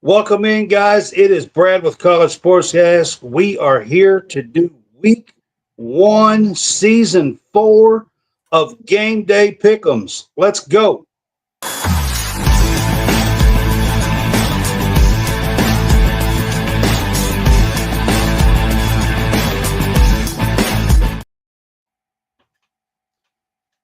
Welcome in, guys. It is Brad with College SportsCast. We are here to do week one, season 4 of Game Day Pick'ems. Let's go.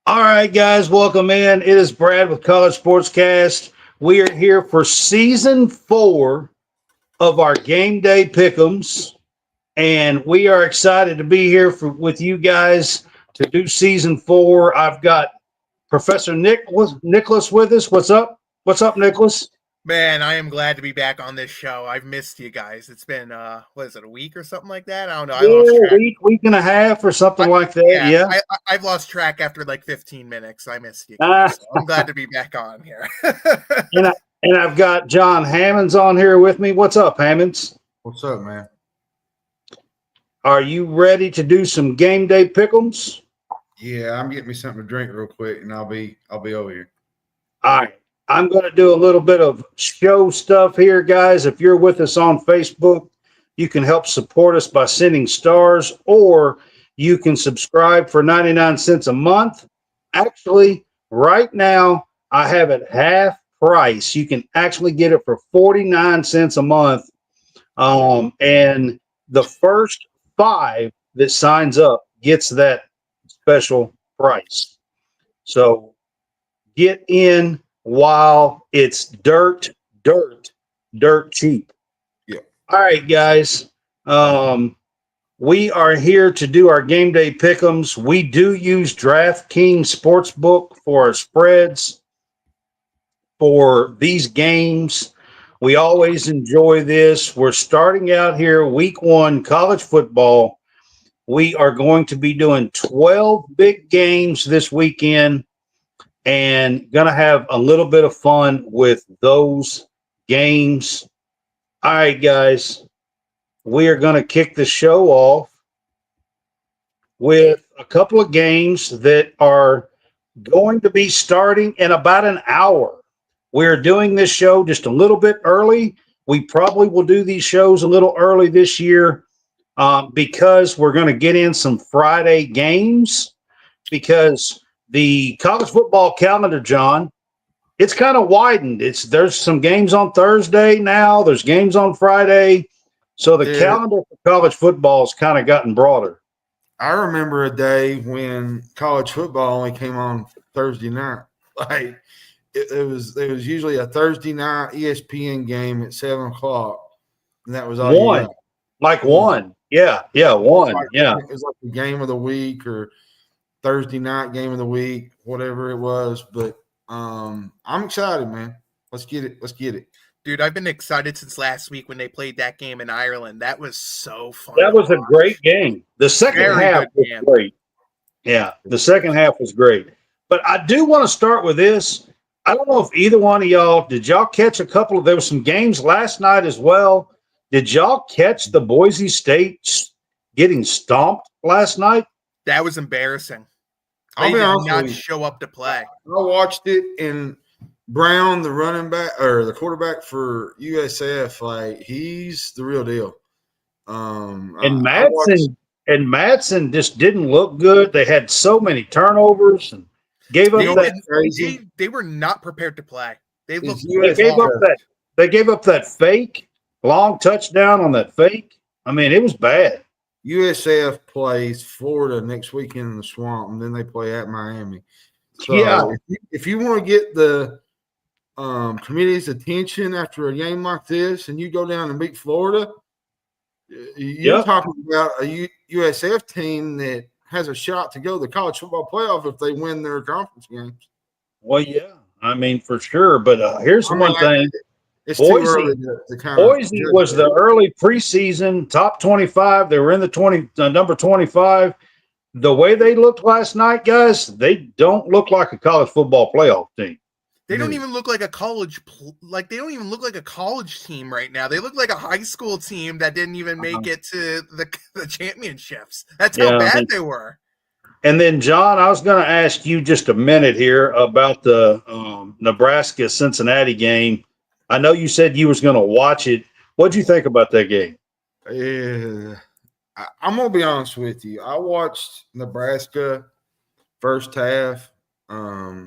All right, guys, welcome in. It is Brad with College SportsCast. We are here for season 4 of our Game Day Pick'ems, and we are excited to be here with you guys to do season 4. I've got Professor Nicholas with us. What's up? What's up, Nicholas? Man, I am glad to be back on this show. I've missed you guys. It's been, what is it, a week or something like that? I don't know. I lost track. Week and a half or something like that. Yeah. I've lost track after like 15 minutes. I missed you guys. So I'm glad to be back on here. and I've got John Hammonds on here with me. What's up, Hammonds? What's up, man? Are you ready to do some Game Day Pick'ems? Yeah, I'm getting me something to drink real quick, and I'll be over here. All right. I'm going to do a little bit of show stuff here, guys. If you're with us on Facebook, you can help support us by sending stars, or you can subscribe for 99 cents a month. Actually, right now, I have it half price. You can actually get it for 49 cents a month. And the first 5 that signs up gets that special price. So get in while it's dirt cheap. Yeah. All right, guys. We are here to do our Game Day Pick'ems. We do use DraftKings Sportsbook for our spreads for these games. We always enjoy this. We're starting out here week 1 college football. We are going to be doing 12 big games this weekend, and going to have a little bit of fun with those games. All right, guys, we are going to kick the show off with a couple of games that are going to be starting in about an hour. We're doing this show just a little bit early. We probably will do these shows a little early this year because we're going to get in some Friday games, because the college football calendar, John, it's kind of widened. There's some games on Thursday now. There's games on Friday. So the calendar for college football has kind of gotten broader. I remember a day when college football only came on Thursday night. Like it was usually a Thursday night ESPN game at 7:00, and that was all one. You got. Like one. Yeah, one. Yeah. It was like the game of the week or Thursday night game of the week, whatever it was. But I'm excited, man. Let's get it. Dude, I've been excited since last week when they played that game in Ireland. That was so fun. That was a great game. The second half was great. Yeah, the second half was great. But I do want to start with this. I don't know if either one of y'all, did y'all catch there were some games last night as well. Did y'all catch the Boise State getting stomped last night? That was embarrassing. They did not show up to play. I watched it, and Brown, the running back or the quarterback for USF, like he's the real deal. And Madsen just didn't look good. They had so many turnovers and gave up they were not prepared to play. They gave up that fake long touchdown on that fake. I mean, it was bad. USF plays Florida next weekend in the Swamp, and then they play at Miami. So yeah, if you want to get the committee's attention after a game like this, and you go down and beat Florida, you're talking about a USF team that has a shot to go to the college football playoff if they win their conference games. Well, yeah, I mean for sure. But here's one thing. It's too early to kind of Boise was the early preseason top 25. They were in the number 25. The way they looked last night, guys, they don't look like a college football playoff team. They don't even look like a college they don't even look like a college team right now. They look like a high school team that didn't even make it to the championships. That's how bad they were. And then, John, I was going to ask you just a minute here about the Nebraska-Cincinnati game. I know you said you was going to watch it. What'd you think about that game? I'm going to be honest with you. I watched Nebraska first half. The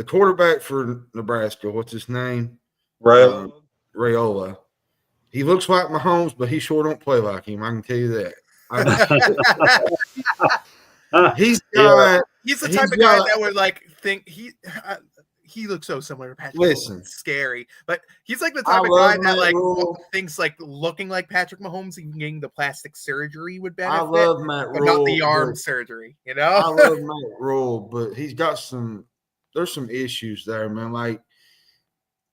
quarterback for Nebraska, what's his name? Raiola. He looks like Mahomes, but he sure don't play like him. I can tell you that. He's the type of guy that would like think he looks so similar to Patrick Mahomes. It's scary, but he's like the type of guy that like thinks like looking like Patrick Mahomes and getting the plastic surgery would benefit. I love Matt Rule, but not the arm surgery. You know, I love Matt Rule, but he's got there's some issues there, man. Like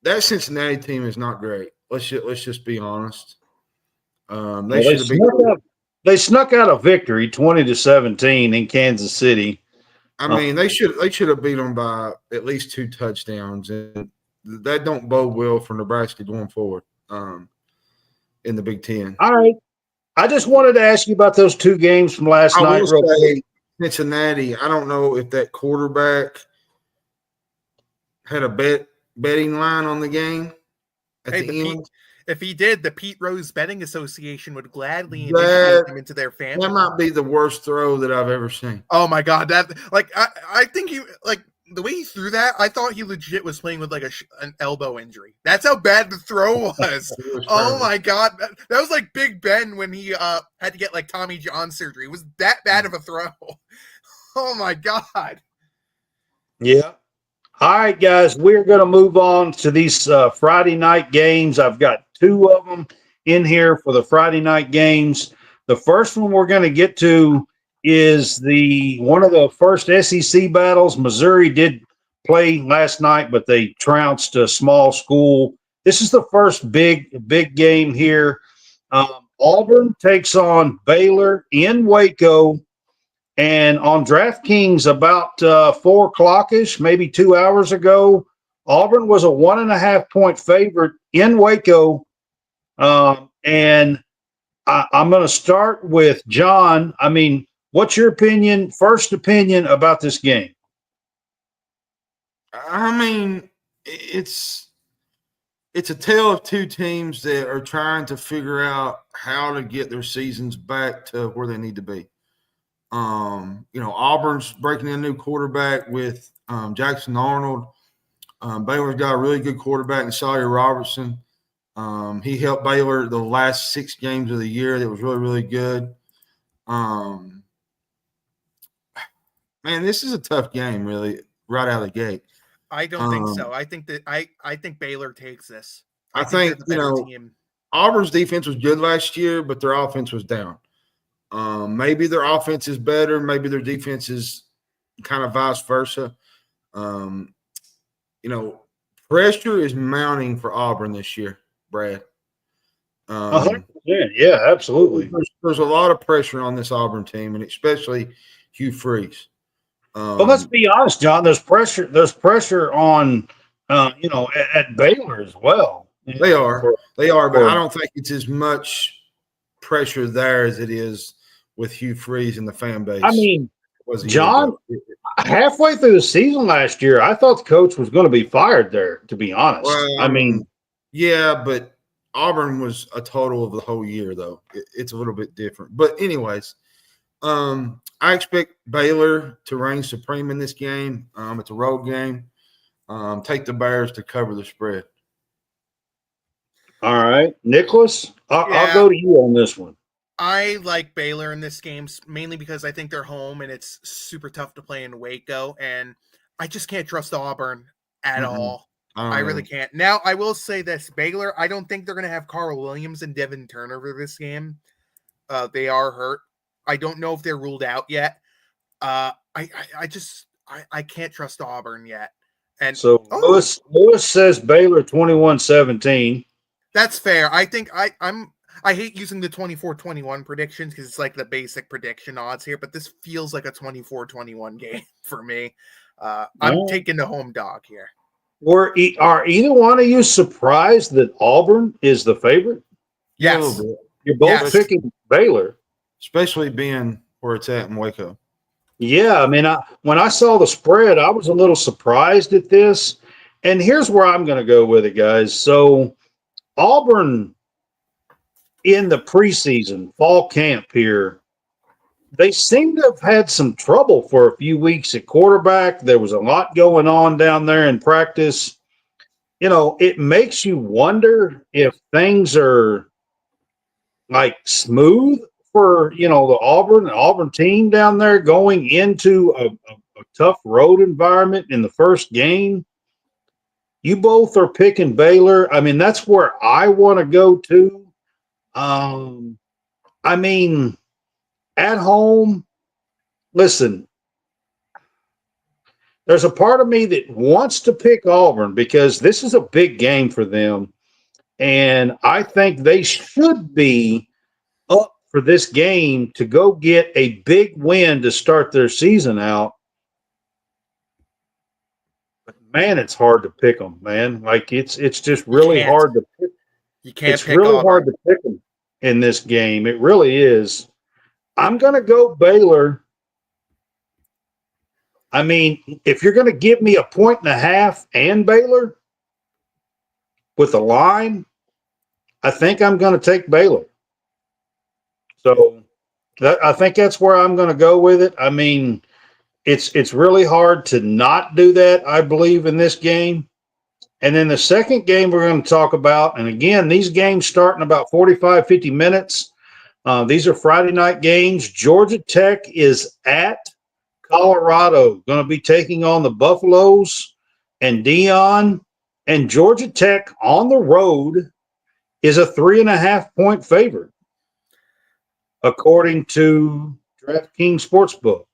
that Cincinnati team is not great. Let's just be honest. They snuck out a victory, 20-17 in Kansas City. I mean, they should have beat them by at least 2 touchdowns, and that don't bode well for Nebraska going forward in the Big Ten. All right, I just wanted to ask you about those 2 games from last night. Real quick. Cincinnati. I don't know if that quarterback had a betting line on the game at the end. If he did, the Pete Rose Betting Association would gladly initiate him into their family. That might be the worst throw that I've ever seen. Oh my God. That like, I think he like the way he threw that, I thought he legit was playing with like an elbow injury. That's how bad the throw was. Oh my God. That was like Big Ben when he had to get like Tommy John surgery. It was that bad of a throw. Oh my God. Yeah. All right, guys, we're going to move on to these Friday night games. I've got 2 of them in here for the Friday night games. The first one we're going to get to is one of the first SEC battles. Missouri did play last night, but they trounced a small school. This is the first big game here. Auburn takes on Baylor in Waco. And on DraftKings about 4 o'clock-ish, maybe 2 hours ago, Auburn was a 1.5-point favorite in Waco. And I'm going to start with John. I mean, what's your first opinion about this game? I mean, it's a tale of 2 teams that are trying to figure out how to get their seasons back to where they need to be. Auburn's breaking in a new quarterback with Jackson Arnold. Baylor's got a really good quarterback in Sawyer Robertson. He helped Baylor the last 6 games of the year. That was really, really good. Man, this is a tough game, really, right out of the gate. I don't think so. I think that I think Baylor takes this. I think team. Auburn's defense was good last year, but their offense was down. Maybe their offense is better. Maybe their defense is kind of vice versa. Pressure is mounting for Auburn this year, Brad. 100%. Yeah, absolutely. There's a lot of pressure on this Auburn team, and especially Hugh Freeze. But let's be honest, John. There's pressure on, at Baylor as well. They are, but I don't think it's as much pressure there as it is with Hugh Freeze and the fan base. I mean, John, halfway through the season last year, I thought the coach was going to be fired there, to be honest. Well, yeah, but Auburn was a total of the whole year, though. It's a little bit different. But anyways, I expect Baylor to reign supreme in this game. It's a road game. Take the Bears to cover the spread. All right. Nicholas, I'll go to you on this one. I like Baylor in this game mainly because I think they're home and it's super tough to play in Waco. And I just can't trust Auburn at all. I really can't. Now, I will say this. Baylor, I don't think they're going to have Carl Williams and Devin Turner for this game. They are hurt. I don't know if they're ruled out yet. I can't trust Auburn yet. And so Lewis says Baylor 21-17. That's fair. I think I hate using the 24-21 predictions because it's like the basic prediction odds here, but this feels like a 24-21 game for me. I'm taking the home dog here. Are either one of you surprised that Auburn is the favorite? Yes. You're both picking Baylor. Especially being where it's at in Waco. Yeah, I mean, when I saw the spread, I was a little surprised at this. And here's where I'm going to go with it, guys. So Auburn in the preseason fall camp here, they seem to have had some trouble for a few weeks at quarterback. There was a lot going on down there in practice. It makes you wonder if things are like smooth for, the Auburn team down there going into a tough road environment in the first game. You both are picking Baylor. I mean, that's where I want to go to. I mean, at home, listen, there's a part of me that wants to pick Auburn because this is a big game for them. And I think they should be up for this game to go get a big win to start their season out. But man, it's hard to pick them, man. Like it's just really hard to pick. You can't it's pick really Auburn. hard to pick them in this game. It really is. I'm going to go Baylor. I mean, if you're going to give me 1.5 and Baylor with a line, I think I'm going to take Baylor. So I think that's where I'm going to go with it. I mean, it's really hard to not do that, I believe, in this game. And then the second game we're going to talk about, and again, these games start in about 45, 50 minutes. These are Friday night games. Georgia Tech is at Colorado, going to be taking on the Buffaloes and Dion. And Georgia Tech on the road is a 3.5-point favorite, according to DraftKings Sportsbook.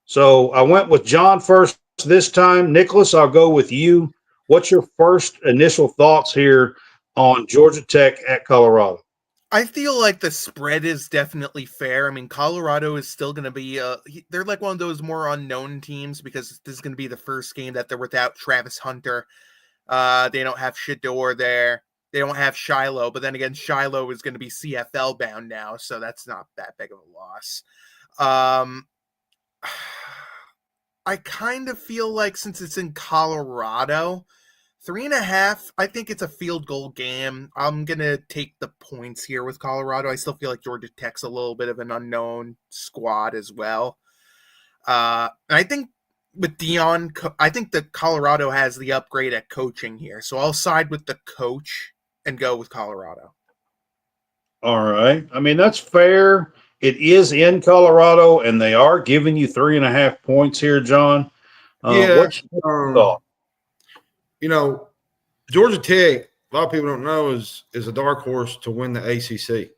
So I went with John first this time. Nicholas, I'll go with you. What's your first initial thoughts here on Georgia Tech at Colorado? I feel like the spread is definitely fair. I mean, Colorado is still going to be they're like one of those more unknown teams because this is going to be the first game that they're without Travis Hunter. They don't have Shedeur there. They don't have Shiloh, but then again, Shiloh is going to be CFL bound now, so that's not that big of a loss. I kind of feel like since it's in Colorado, 3.5, I think it's a field goal game. I'm going to take the points here with Colorado. I still feel like Georgia Tech's a little bit of an unknown squad as well. And I think with Dion, I think that Colorado has the upgrade at coaching here. So I'll side with the coach and go with Colorado. All right. I mean, that's fair. It is in Colorado, and they are giving you 3.5 points here, John. What's your thought? Georgia Tech, a lot of people don't know, is a dark horse to win the ACC.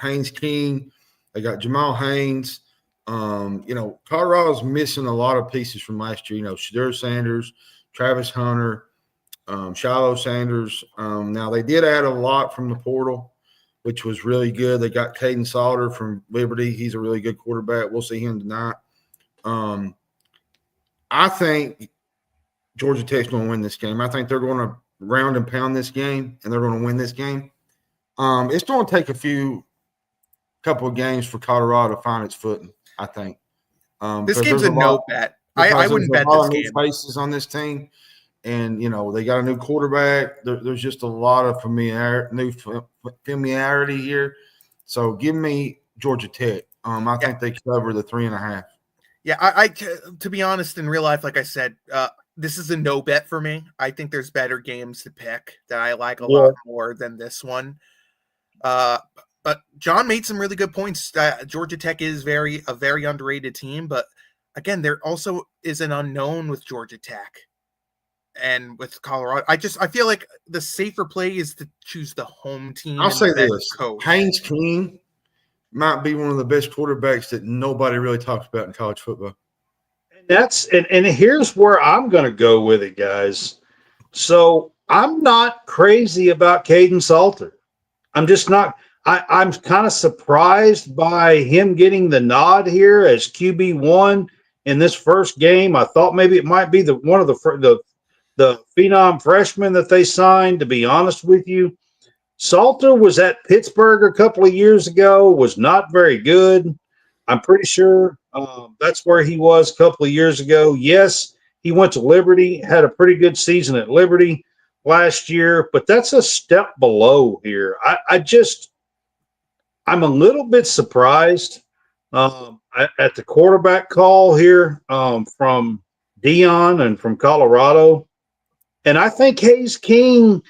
Haynes King, they got Jamal Haynes. Colorado's missing a lot of pieces from last year. Shedeur Sanders, Travis Hunter, Shiloh Sanders. Now, they did add a lot from the portal, which was really good. They got Caden Salter from Liberty. He's a really good quarterback. We'll see him tonight. I think Georgia Tech's going to win this game. I think they're going to round and pound this game, and they're going to win this game. It's going to take a couple of games for Colorado to find its footing, I think. This game's a no bet. I wouldn't bet this game. Faces on this team, and they got a new quarterback. There's just a lot of familiarity here. So give me Georgia Tech. I think they cover the 3.5. Yeah, I to be honest, in real life, like I said, this is a no bet for me. I think there's better games to pick that I like a lot more than this one. But John made some really good points. Georgia Tech is a very underrated team, but again, there also is an unknown with Georgia Tech and with Colorado. I feel like the safer play is to choose the home team. I'll say this: Haynes King might be one of the best quarterbacks that nobody really talks about in college football. And here's where I'm going to go with it, guys. So I'm not crazy about Caden Salter. I'm just not. I'm kind of surprised by him getting the nod here as QB1 in this first game. I thought maybe it might be one of the phenom freshmen that they signed. To be honest with you, Salter was at Pittsburgh a couple of years ago. Was not very good. I'm pretty sure that's where he was a couple of years ago. Yes, He went to Liberty, had a pretty good season at Liberty last year, but that's a step below here. I'm a little bit surprised at the quarterback call here from Dion and from Colorado. And I think Hayes King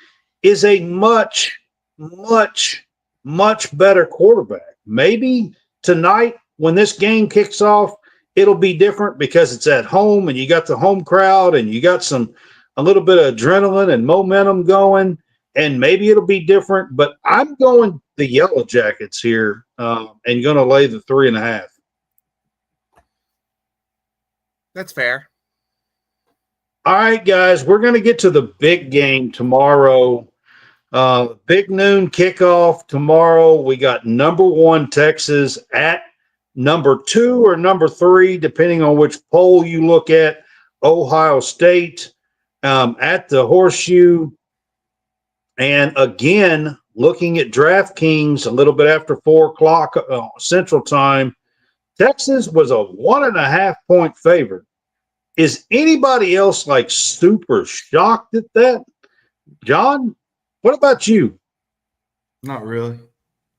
is a much, much, much better quarterback. Maybe tonight when this game kicks off, it'll be different because it's at home and you got the home crowd and you got a little bit of adrenaline and momentum going, and maybe it'll be different. But I'm going the Yellow Jackets here and going to lay the 3.5. That's fair. All right, guys, we're going to get to the big game tomorrow. Big noon kickoff tomorrow. We got number 1 Texas at number 2 or number 3, depending on which poll you look at, Ohio State at the Horseshoe. And again, looking at DraftKings a little bit after 4 o'clock Central Time, Texas was a 1.5 point favorite. Is anybody else like super shocked at that? John, what about you? Not really.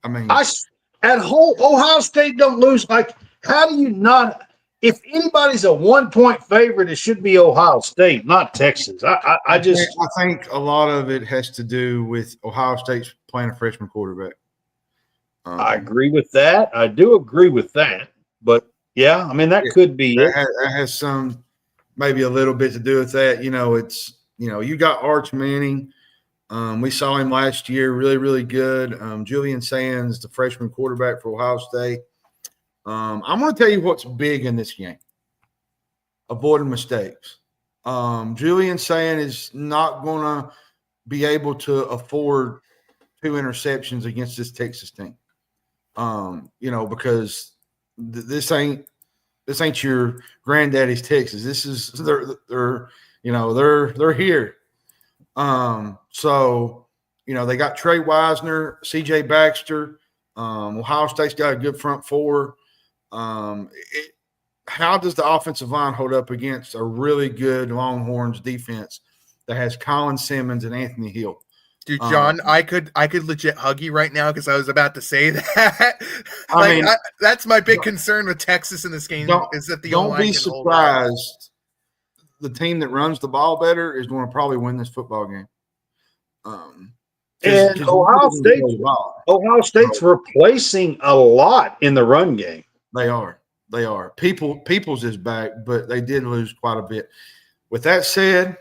I mean, at home, Ohio State don't lose. Like, how do you not? If anybody's a 1 point favorite, it should be Ohio State, not Texas. I think a lot of it has to do with Ohio State's playing a freshman quarterback. I agree with that. I do agree with that. But yeah, I mean, that could be it. That has some, maybe a little bit to do with that. You got Arch Manning. We saw him last year, really, really good. Julian Sands, the freshman quarterback for Ohio State. I'm going to tell you what's big in this game. Avoiding mistakes. Julian Sands is not going to be able to afford 2 interceptions against this Texas team. Because this ain't your granddaddy's Texas. This is they're here. They got Trey Wisner, C.J. Baxter. Ohio State's got a good front four. How does the offensive line hold up against a really good Longhorns defense that has Colin Simmons and Anthony Hill? Dude, John, I could legit hug you right now because I was about to say that. That's my big concern with Texas in this game is that the don't be surprised. The team that runs the ball better is going to probably win this football game. And Ohio State's replacing a lot in the run game. They are. Peoples is back, but they did lose quite a bit. With that said,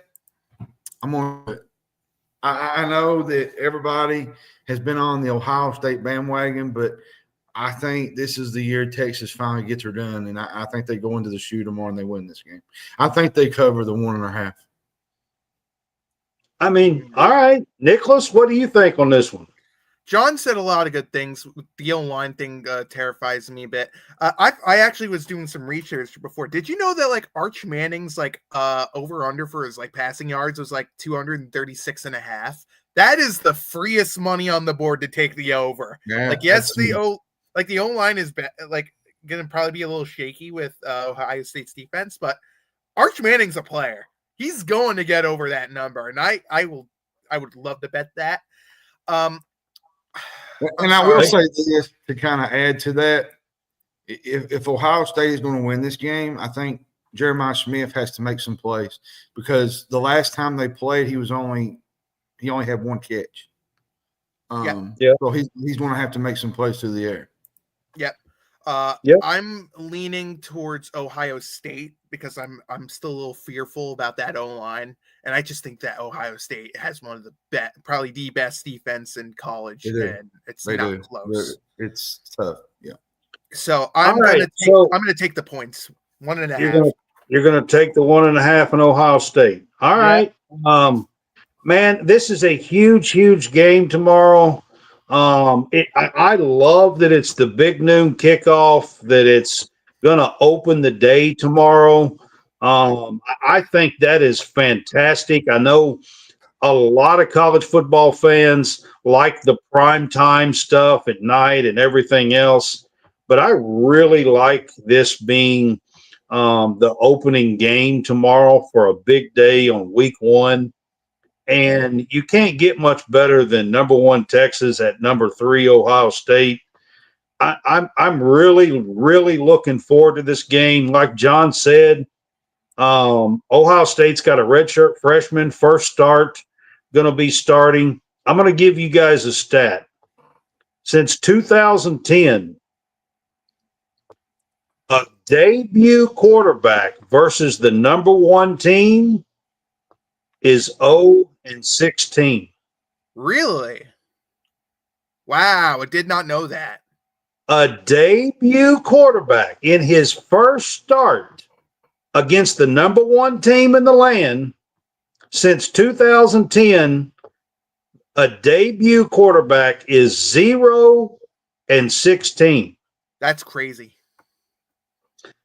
I know that everybody has been on the Ohio State bandwagon, but I think this is the year Texas finally gets her done, and I think they go into the shoe tomorrow and they win this game. I think they cover the 1.5. I mean, all right. Nicholas, what do you think on this one? John said a lot of good things. The O-line thing terrifies me a bit. I actually was doing some research before. Did you know that Arch Manning's over under for his passing yards was 236.5? That is the freest money on the board to take the over. Yeah, the O-line is going to probably be a little shaky with Ohio State's defense, but Arch Manning's a player. He's going to get over that number, and I would love to bet that. And I will say this to kind of add to that. If Ohio State is going to win this game, I think Jeremiah Smith has to make some plays because the last time they played, he only had 1 catch. So he's going to have to make some plays through the air. Yep. I'm leaning towards Ohio State because I'm still a little fearful about that O-line, and I just think that Ohio State has one of the probably the best defense in college, and it's not close. It's tough. Yeah. So I'm going to take the points 1.5. You're going to take the 1.5 in Ohio State. All right. Man, this is a huge, huge game tomorrow. I love that it's the big noon kickoff, that it's going to open the day tomorrow. I think that is fantastic. I know a lot of college football fans like the prime time stuff at night and everything else, but I really like this being the opening game tomorrow for a big day on week 1. And you can't get much better than number 1 Texas at number 3 Ohio State. I'm really, really looking forward to this game. Like John said, Ohio State's got a redshirt freshman, first start, going to be starting. I'm going to give you guys a stat. Since 2010, a debut quarterback versus the number 1 team is 0-16. Really? Wow, I did not know that. A debut quarterback in his first start against the number 1 team in the land since 2010, a debut quarterback is 0-16. That's crazy.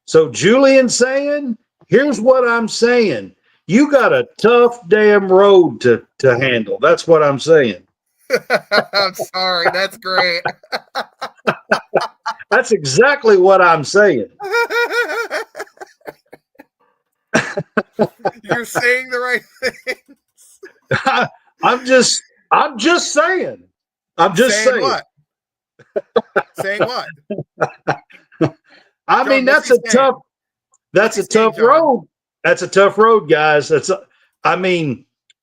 So Julian saying, here's what I'm saying. You got a tough damn road to handle. That's what I'm saying. I'm sorry. That's great. That's exactly what I'm saying. You're saying the right things. I'm just saying. I'm just saying. What? Saying what? I mean, that's a tough road. That's a tough road, guys. And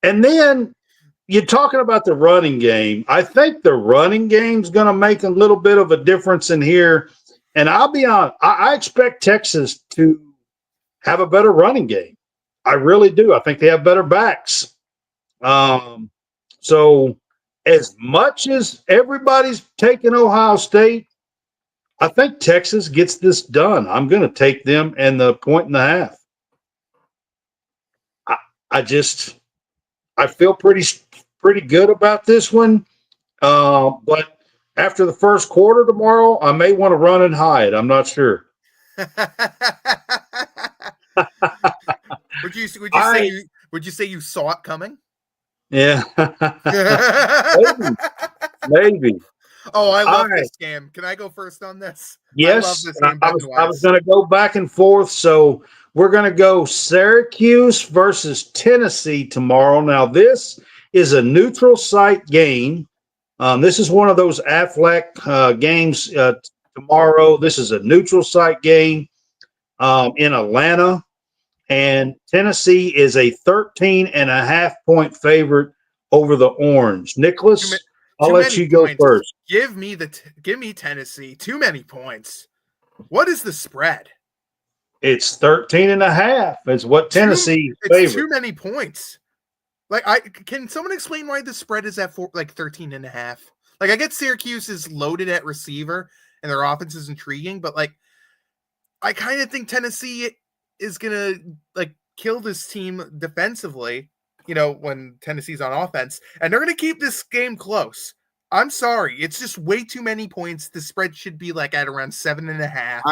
then you're talking about the running game. I think the running game's going to make a little bit of a difference in here. And I'll be honest, I expect Texas to have a better running game. I really do. I think they have better backs. So as much as everybody's taking Ohio State, I think Texas gets this done. I'm going to take them and the 1.5. I feel pretty good about this one. But after the first quarter tomorrow, I may want to run and hide. I'm not sure. Would you say you saw it coming? Yeah. Maybe. Oh, I love this game. Can I go first on this? Yes. I love this game. I was going to go back and forth. So we're going to go Syracuse versus Tennessee tomorrow. Now, this is a neutral site game. This is one of those Aflac games tomorrow. This is a neutral site game in Atlanta. And Tennessee is a 13.5-point favorite over the Orange. Nicholas, I'll let you go first. Give me Tennessee. Too many points. What is the spread? It's 13.5. It's what Tennessee favorite. It's too many points. Can someone explain why the spread is at 13.5? I get Syracuse is loaded at receiver and their offense is intriguing, but I kind of think Tennessee is gonna kill this team defensively, when Tennessee's on offense, and they're gonna keep this game close. I'm sorry, it's just way too many points. The spread should be at around 7.5.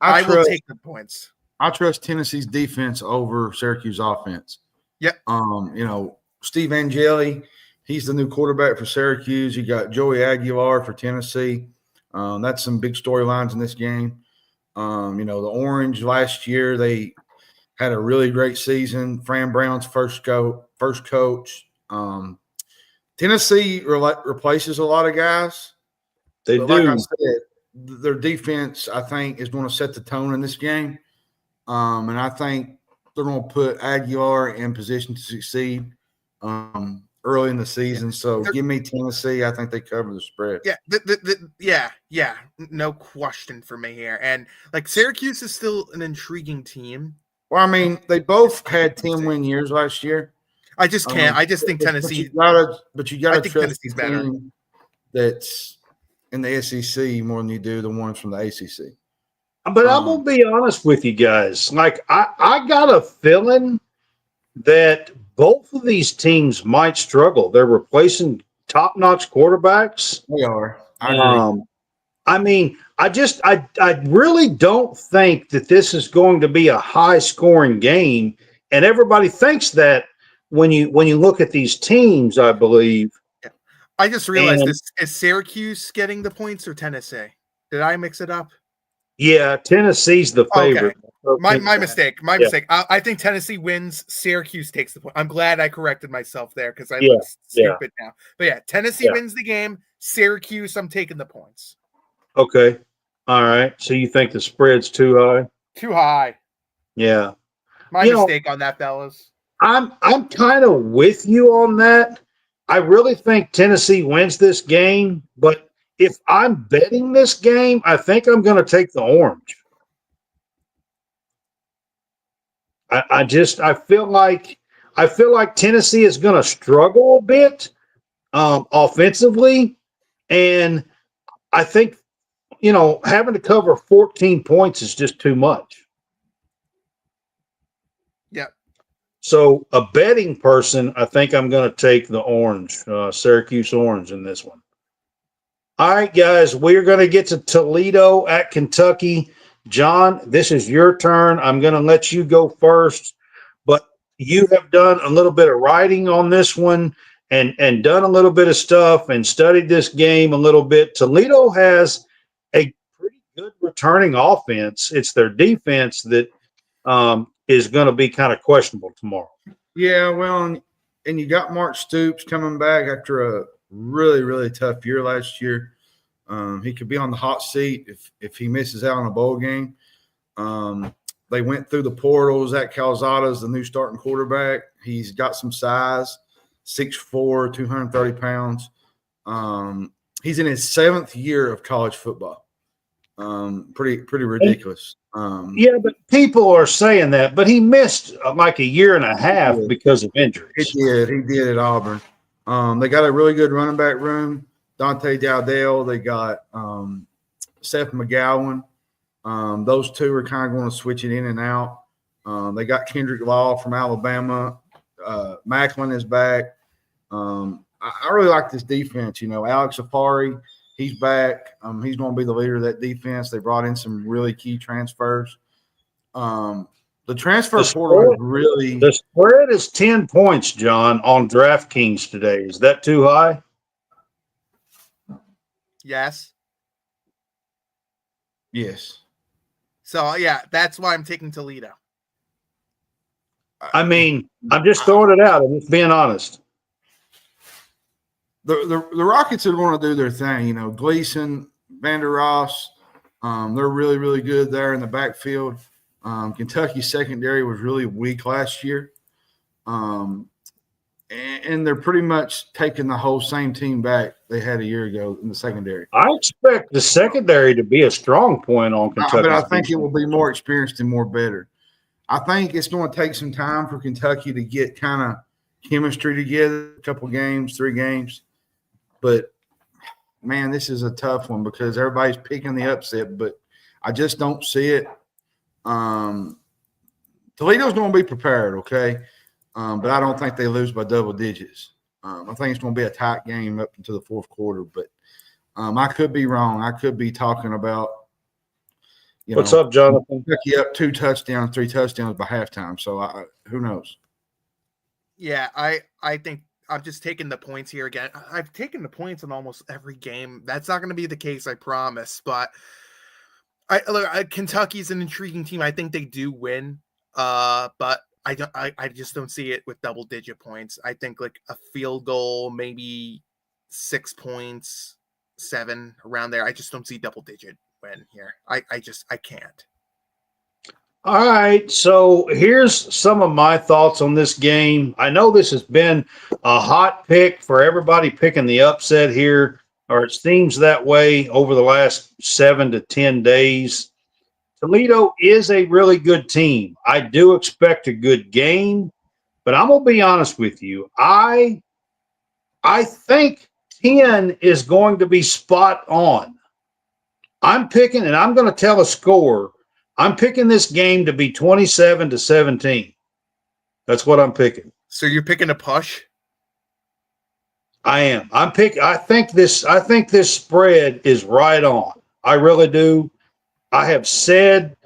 I will take the points. I trust Tennessee's defense over Syracuse offense. Yep. Steve Angeli, he's the new quarterback for Syracuse. You got Joey Aguilar for Tennessee. That's some big storylines in this game. The Orange last year, they had a really great season. Fran Brown's first coach. Tennessee replaces a lot lot They do. Like I said, their defense, I think, is going to set the tone in this game. And I think they're going to put Aguilar in position to succeed early in the season. So give me Tennessee. I think they cover the spread. Yeah. No question for me here. And Syracuse is still an intriguing team. Well, I mean, they both had 10-win years last year. I just can't. I just think Tennessee. But you got to trust Tennessee's the better. team that's in the SEC more than you do the ones from the ACC. But I'm gonna be honest with you guys. I got a feeling that both of these teams might struggle. They're replacing top-notch quarterbacks. They are. I agree. I really don't think that this is going to be a high-scoring game, and everybody thinks that when you look at these teams. I believe. Yeah. I just realized this is Syracuse getting the points or Tennessee. Did I mix it up? Yeah, Tennessee's the favorite. My mistake. My Yeah. mistake. I think Tennessee wins. Syracuse takes the point. I'm glad I corrected myself there because I Yeah, look stupid now. But yeah, Tennessee Yeah. wins the game. Syracuse, I'm taking the points. Okay. All right. So you think the spread's too high? Too high. Yeah. My You know, mistake on that, fellas. I'm kind of with you on that. I really think Tennessee wins this game, but if I'm betting this game, I think I'm going to take the orange. I feel like Tennessee is going to struggle a bit offensively, and I think having to cover 14 points is just too much. Yep. So a betting person, I think I'm going to take the orange, Syracuse orange in this one. All right, guys, we're going to get to Toledo at Kentucky. John, this is your turn. I'm going to let you go first, but you have done a little bit of writing on this one and done a little bit of stuff and studied this game a little bit. Toledo has a pretty good returning offense. It's their defense that is going to be kind of questionable tomorrow. Yeah, well, and you got Mark Stoops coming back after a really, really tough year last year. He could be on the hot seat if he misses out on a bowl game. They went through the portals. Zach Calzada's the new starting quarterback. He's got some size, 6'4", 230 pounds. He's in his 7th year of college football. Pretty ridiculous. Yeah, but people are saying that, but he missed like a year and a half because of injuries. He did at Auburn. They got a really good running back room. Dante Dowdell. They got Seth McGowan. Those two are kind of going to switch it in and out. They got Kendrick Law from Alabama. Macklin is back. I really like this defense. Alex Afari, he's back. He's going to be the leader of that defense. They brought in some really key transfers. The transfer portal is really – the spread is 10 points, John, on DraftKings today. Is that too high? Yes. Yes. So, yeah, that's why I'm taking Toledo. I mean, I'm just throwing it out. I'm just being honest. The Rockets are going to do their thing. Gleason, Vander Ross, they're really, really good there in the backfield. Kentucky's secondary was really weak last year. And they're pretty much taking the whole same team back they had a year ago in the secondary. I expect the secondary to be a strong point on Kentucky. But I think it will be more experienced and more better. I think it's going to take some time for Kentucky to get kind of chemistry together, a couple games, 3 games. But, man, this is a tough one because everybody's picking the upset, but I just don't see it. Toledo's going to be prepared, okay? But I don't think they lose by double digits. I think it's going to be a tight game up into the 4th quarter, but I could be wrong. I could be talking about what's up, Jonathan? Kentucky up 2 touchdowns, 3 touchdowns by halftime. So who knows? Yeah, I think I'm just taking the points here again. I've taken the points in almost every game. That's not going to be the case, I promise. But Kentucky's an intriguing team. I think they do win. But I just don't see it with double-digit points. I think like a field goal, maybe 6 points, 7 around there. I just don't see double-digit win here. I can't. All right, so here's some of my thoughts on this game. I know this has been a hot pick for everybody picking the upset here, or it seems that way over the last 7 to 10 days. Toledo is a really good team. I do expect a good game, but I'm going to be honest with you. I think 10 is going to be spot on. I'm picking, and I'm going to tell a score. I'm picking this game to be 27-17. That's what I'm picking. So you're picking a push? I am. I think this spread is right on. I really do. I have said,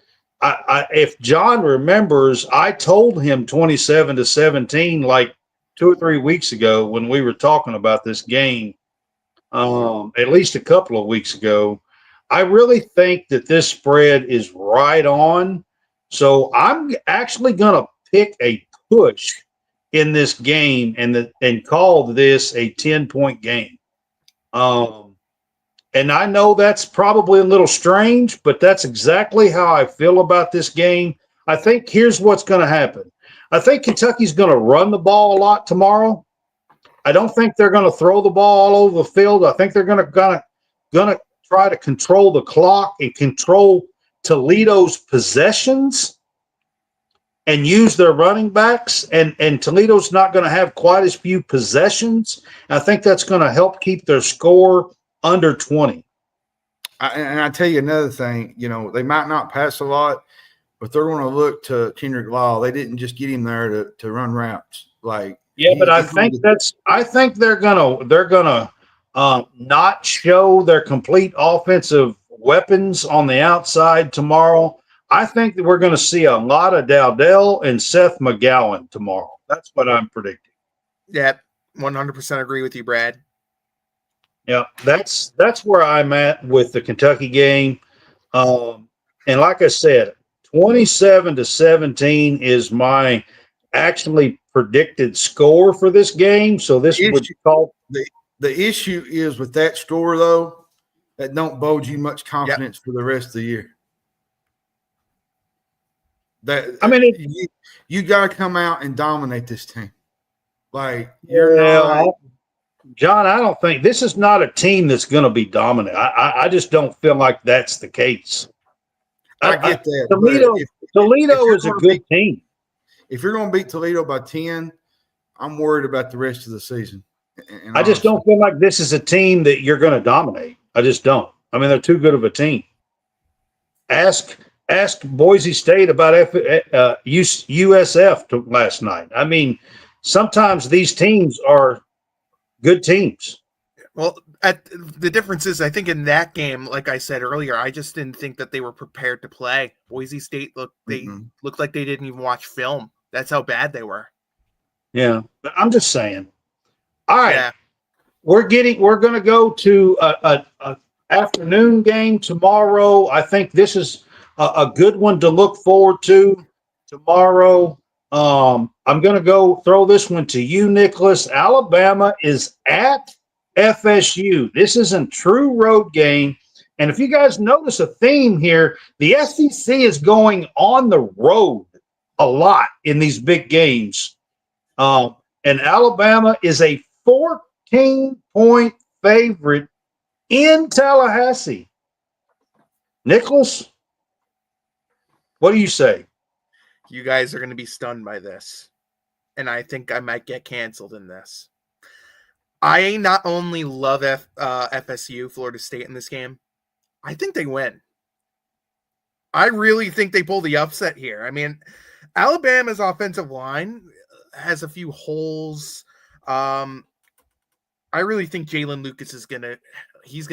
if John remembers, I told him 27-17 like 2 or 3 weeks ago when we were talking about this game, at least a couple of weeks ago. I really think that this spread is right on. So I'm actually going to pick a push in this game and call this a 10-point game. And I know that's probably a little strange, but that's exactly how I feel about this game. I think here's what's going to happen. I think Kentucky's going to run the ball a lot tomorrow. I don't think they're going to throw the ball all over the field. I think they're going to try to control the clock and control Toledo's possessions and use their running backs. And Toledo's not going to have quite as few possessions. I think that's going to help keep their score under 20. And I tell you another thing, they might not pass a lot, but they're going to look to Kendrick Law. They didn't just get him there to run routes. But I think they're gonna not show their complete offensive weapons on the outside tomorrow. I think that we're going to see a lot of Dowdell and Seth McGowan tomorrow. That's what I'm predicting. Yeah, 100% agree with you, Brad. Yeah, that's where I'm at with the Kentucky game. And like I said, 27-17 is my actually predicted score for this game. So this would call the issue is with that score though, that don't bode you much confidence for the rest of the year. You got to come out and dominate this team. John, I don't think this is not a team that's going to be dominant. I just don't feel like that's the case. I get that. Toledo is a good team. If you're going to beat Toledo by 10, I'm worried about the rest of the season. I just don't feel like this is a team that you're going to dominate. I just don't. I mean, they're too good of a team. Ask Boise State about USF last night. I mean, sometimes these teams are good teams. Well, the difference is, I think in that game, like I said earlier, I just didn't think that they were prepared to play. Boise State looked like they didn't even watch film. That's how bad they were. Yeah, but I'm just saying. All right, yeah. We're going to go to a afternoon game tomorrow. I think this is a good one to look forward to tomorrow. I'm going to go throw this one to you, Nicholas. Alabama is at FSU. This is a true road game. And if you guys notice a theme here, the SEC is going on the road a lot in these big games. And Alabama is a 14-point favorite in Tallahassee. Nicholas, what do you say? You guys are going to be stunned by this. And I think I might get canceled in this. I not only love FSU, Florida State, in this game, I think they win. I really think they pull the upset here. I mean, Alabama's offensive line has a few holes. I really think Jalen Lucas is gonna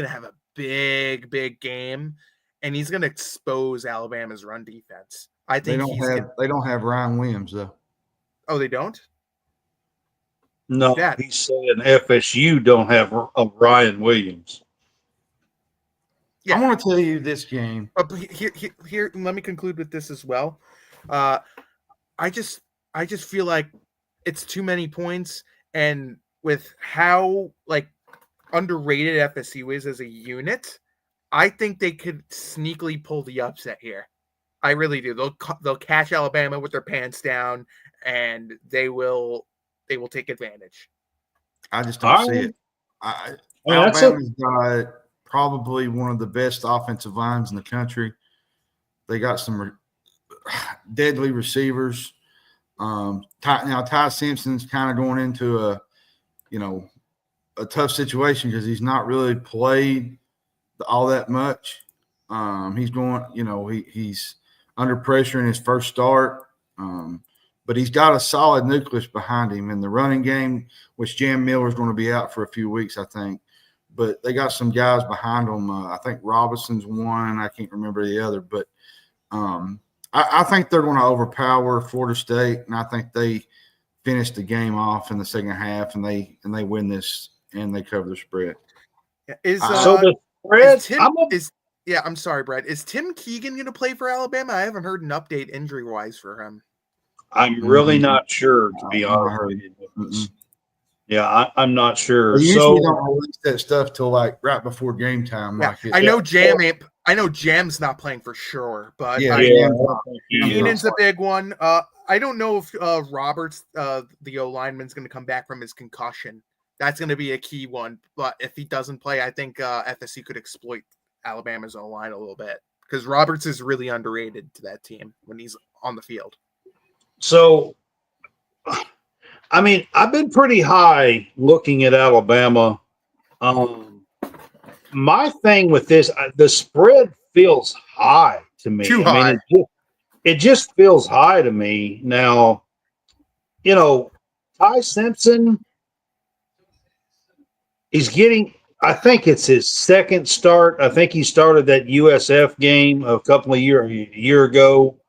have a big game, and he's gonna expose Alabama's run defense. I think they don't have Ryan Williams though. Oh, they don't? No, he's saying FSU don't have Ryan Williams. Yeah. I want to tell you this game. Here, let me conclude with this as well. I just feel like it's too many points, and with how underrated FSU is as a unit, I think they could sneakily pull the upset here. I really do. They'll catch Alabama with their pants down, and they will take advantage. I just don't see it. Alabama's got probably one of the best offensive lines in the country. They got some deadly receivers. Ty Simpson's kind of going into a tough situation because he's not really played all that much. He's going, he's under pressure in his first start. But he's got a solid nucleus behind him in the running game, which Jam Miller's going to be out for a few weeks, I think. But they got some guys behind them. I think Robinson's one. I can't remember the other. But I think they're going to overpower Florida State, and I think they finish the game off in the second half, and they win this, and they cover the spread. Is Yeah, I'm sorry, Brett. Is Tim Keegan going to play for Alabama? I haven't heard an update injury-wise for him. I'm really not sure, to be honest with you. Yeah, I'm not sure. They usually don't release that stuff till like right before game time. Yeah, I know Jam's not playing for sure, but Keenan's a big one. I don't know if Roberts, the O lineman's going to come back from his concussion. That's going to be a key one. But if he doesn't play, I think FSU could exploit Alabama's O line a little bit because Roberts is really underrated to that team when he's on the field. So, I mean, I've been pretty high looking at Alabama. My thing with this, the spread feels high to me. Too high. I mean, it just feels high to me. Now, you know, Ty Simpson, he's getting, I think it's his second start. I think he started that USF game a year ago.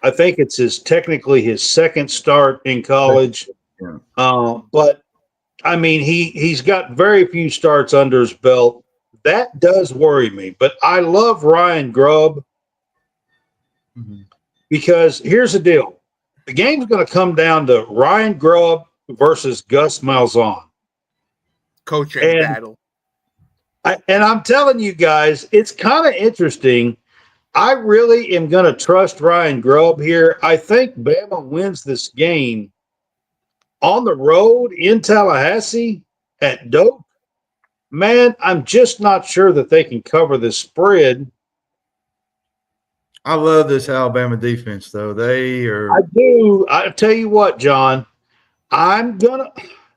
I think it's technically his second start in college. But I mean, he's got very few starts under his belt. That does worry me. But I love Ryan Grubb because here's the deal. The game's going to come down to Ryan Grubb versus Gus Malzahn. Coaching battle. And I'm telling you guys, it's kind of interesting. I really am going to trust Ryan Grubb here. I think Bama wins this game on the road in Tallahassee at Doak. Man, I'm just not sure that they can cover this spread. I love this Alabama defense, though. I do. I tell you what, John, I'm going to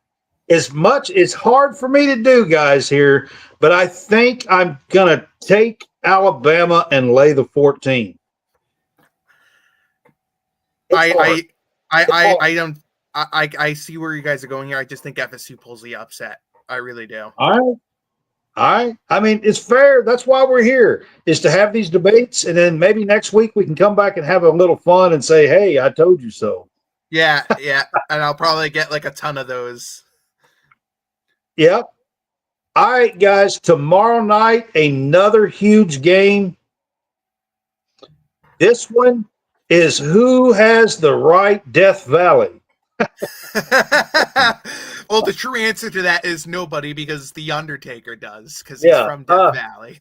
– it's hard for me to do, guys, here, but I think I'm going to take Alabama and lay the 14. I see where you guys are going here. I just think FSU pulls the upset. I really do. All right. I mean, it's fair. That's why we're here, is to have these debates, and then maybe next week we can come back and have a little fun and say, hey, I told you so. Yeah, and I'll probably get like a ton of those. Yep. All right, guys, tomorrow night, another huge game. This one is who has the right Death Valley. Well, the true answer to that is nobody, because the Undertaker does, because he's from Death Valley.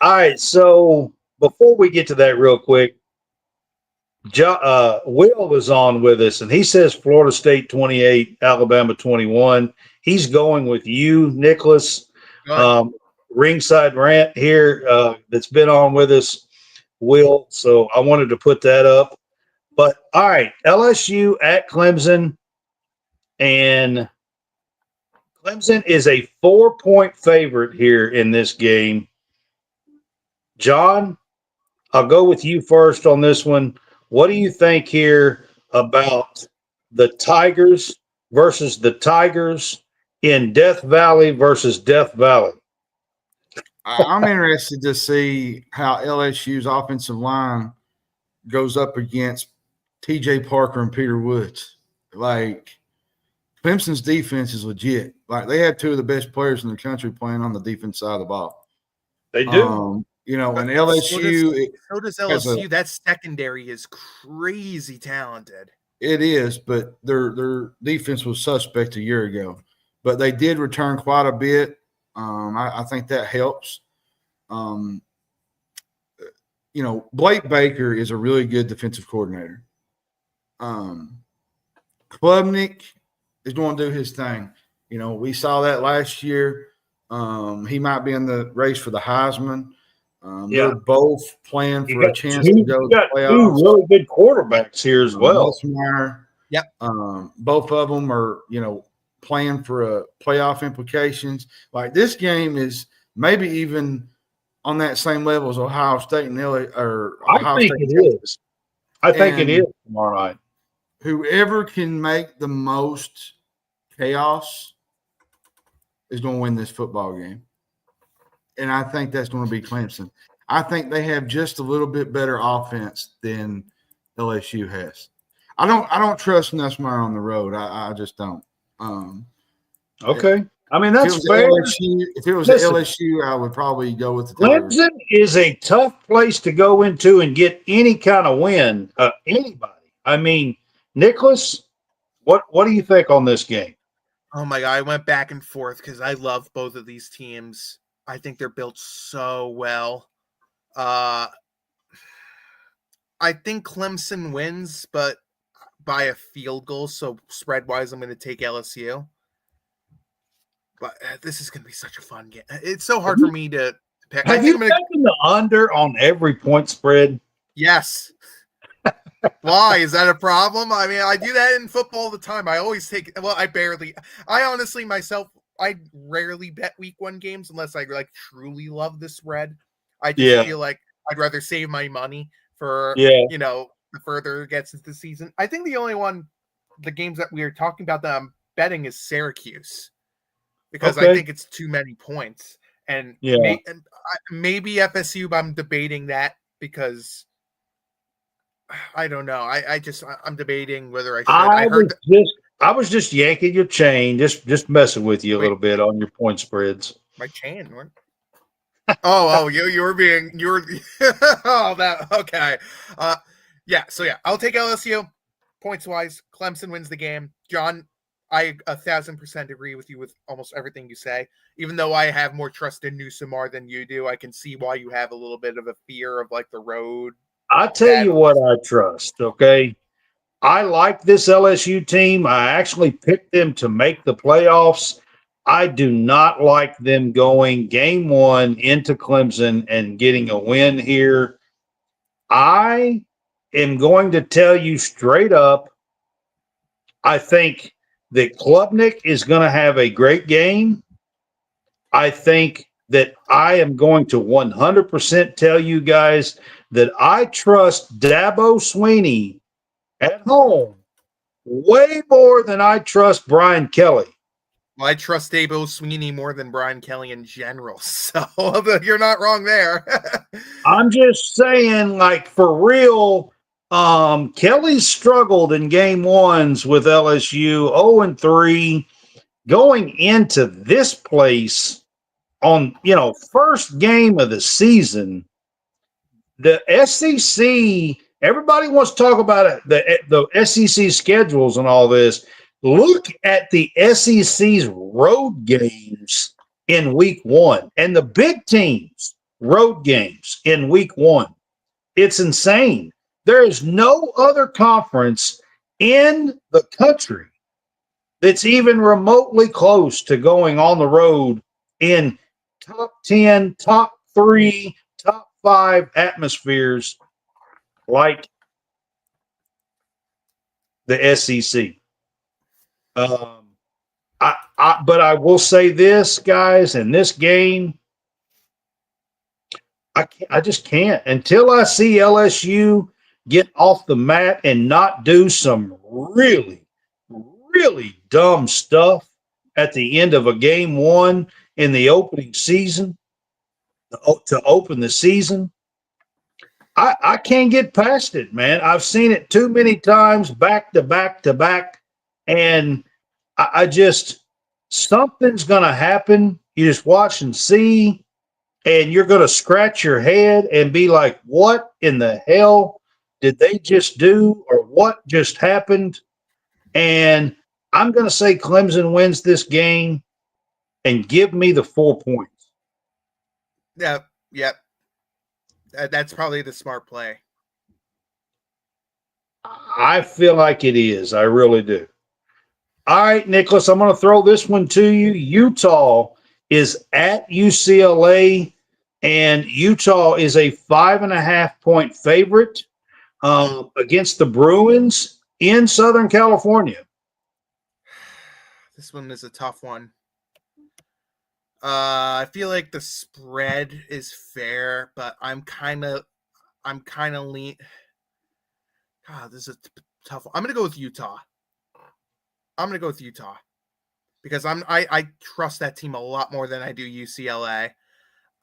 All right, so before we get to that real quick, Will was on with us, and he says Florida State 28, Alabama 21. He's going with you, Nicholas. Ringside Rant here that's been on with us, Will. So I wanted to put that up. But, all right, LSU at Clemson. And Clemson is a 4-point favorite here in this game. John, I'll go with you first on this one. What do you think here about the Tigers versus the Tigers in Death Valley versus Death Valley? I'm interested to see how LSU's offensive line goes up against TJ Parker and Peter Woods. Like, Clemson's defense is legit. Like, they have two of the best players in the country playing on the defense side of the ball. They do. And LSU. So does LSU. That secondary is crazy talented. It is, but their defense was suspect a year ago. But they did return quite a bit. I think that helps. Blake Baker is a really good defensive coordinator. Klubnik is going to do his thing. We saw that last year. He might be in the race for the Heisman. They're both playing for a chance to go to the playoffs. Two really good quarterbacks here as well. Yep. Both of them are, playing for playoff implications. Like, this game is maybe even on that same level as Ohio State and I think it is. I think it is tomorrow night. Whoever can make the most chaos is going to win this football game. And I think that's going to be Clemson. I think they have just a little bit better offense than LSU has. I don't trust Nussmeier on the road. I just don't. Okay. I mean, that's fair. If it was LSU, I would probably go with the Tigers. Clemson is a tough place to go into and get any kind of win. Anybody. I mean, Nicholas, what do you think on this game? Oh my God, I went back and forth because I love both of these teams. I think they're built so well. I think Clemson wins, but by a field goal. So spread-wise, I'm going to take LSU. But this is going to be such a fun game. It's so hard for me to pick. Have you taken the under on every point spread? Yes. Why? Is that a problem? I mean, I do that in football all the time. I always take, I honestly myself, I rarely bet week 1 games unless I like truly love the spread. I just feel like I'd rather save my money for, the further it gets into the season. I think the games that we are talking about that I'm betting is Syracuse because I think it's too many points. And maybe FSU, but I'm debating that because I don't know. I'm debating whether I should. I was just yanking your chain, just messing with you a little bit on your point spreads. My chain? What? you were okay. I'll take LSU points wise. Clemson wins the game. John, I 1,000% agree with you with almost everything you say. Even though I have more trust in Newsomar than you do, I can see why you have a little bit of a fear of like the road. I tell you what I trust, okay? I like this LSU team. I actually picked them to make the playoffs. I do not like them going game 1 into Clemson and getting a win here. I am going to tell you straight up, I think that Klubnik is going to have a great game. I think that I am going to 100% tell you guys that I trust Dabo Swinney at home way more than I trust Brian Kelly. Well, I trust Dabo Swinney more than Brian Kelly in general, so you're not wrong there. I'm just saying, like, for real, Kelly struggled in game 1s with LSU, 0-3, going into this place on, first game of the season. The SEC, everybody wants to talk about it, the SEC schedules and all this. Look at the SEC's road games in week 1 and the big teams' road games in week 1. It's insane. There is no other conference in the country that's even remotely close to going on the road in top 10, top 3, top 5 atmospheres like the SEC. But I will say this, guys, in this game, I just can't until I see LSU get off the mat and not do some really, really dumb stuff at the end of a game 1 in the opening season to open the season. I can't get past it, man. I've seen it too many times back to back to back. And I just, something's going to happen. You just watch and see, and you're going to scratch your head and be like, what in the hell did they just do? Or what just happened? And I'm going to say Clemson wins this game and give me the 4 points. Yep. That's probably the smart play. I feel like it is. I really do. All right, Nicholas, I'm going to throw this one to you. Utah is at UCLA, and Utah is a 5.5-point favorite against the Bruins in Southern California. This one is a tough one. I feel like the spread is fair, but I'm kind of lean. God, this is a tough one. I'm gonna go with Utah. Because I trust that team a lot more than I do UCLA.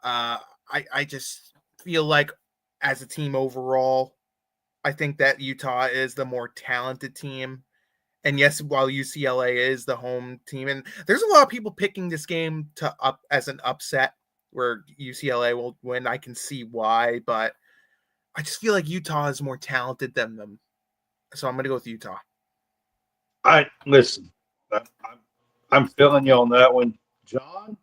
I just feel like as a team overall, I think that Utah is the more talented team, And yes, while UCLA is the home team, and there's a lot of people picking this game to up as an upset where UCLA will win. I can see why, but I just feel like Utah is more talented than them. So I'm going to go with Utah. Listen. I'm feeling you on that one, John.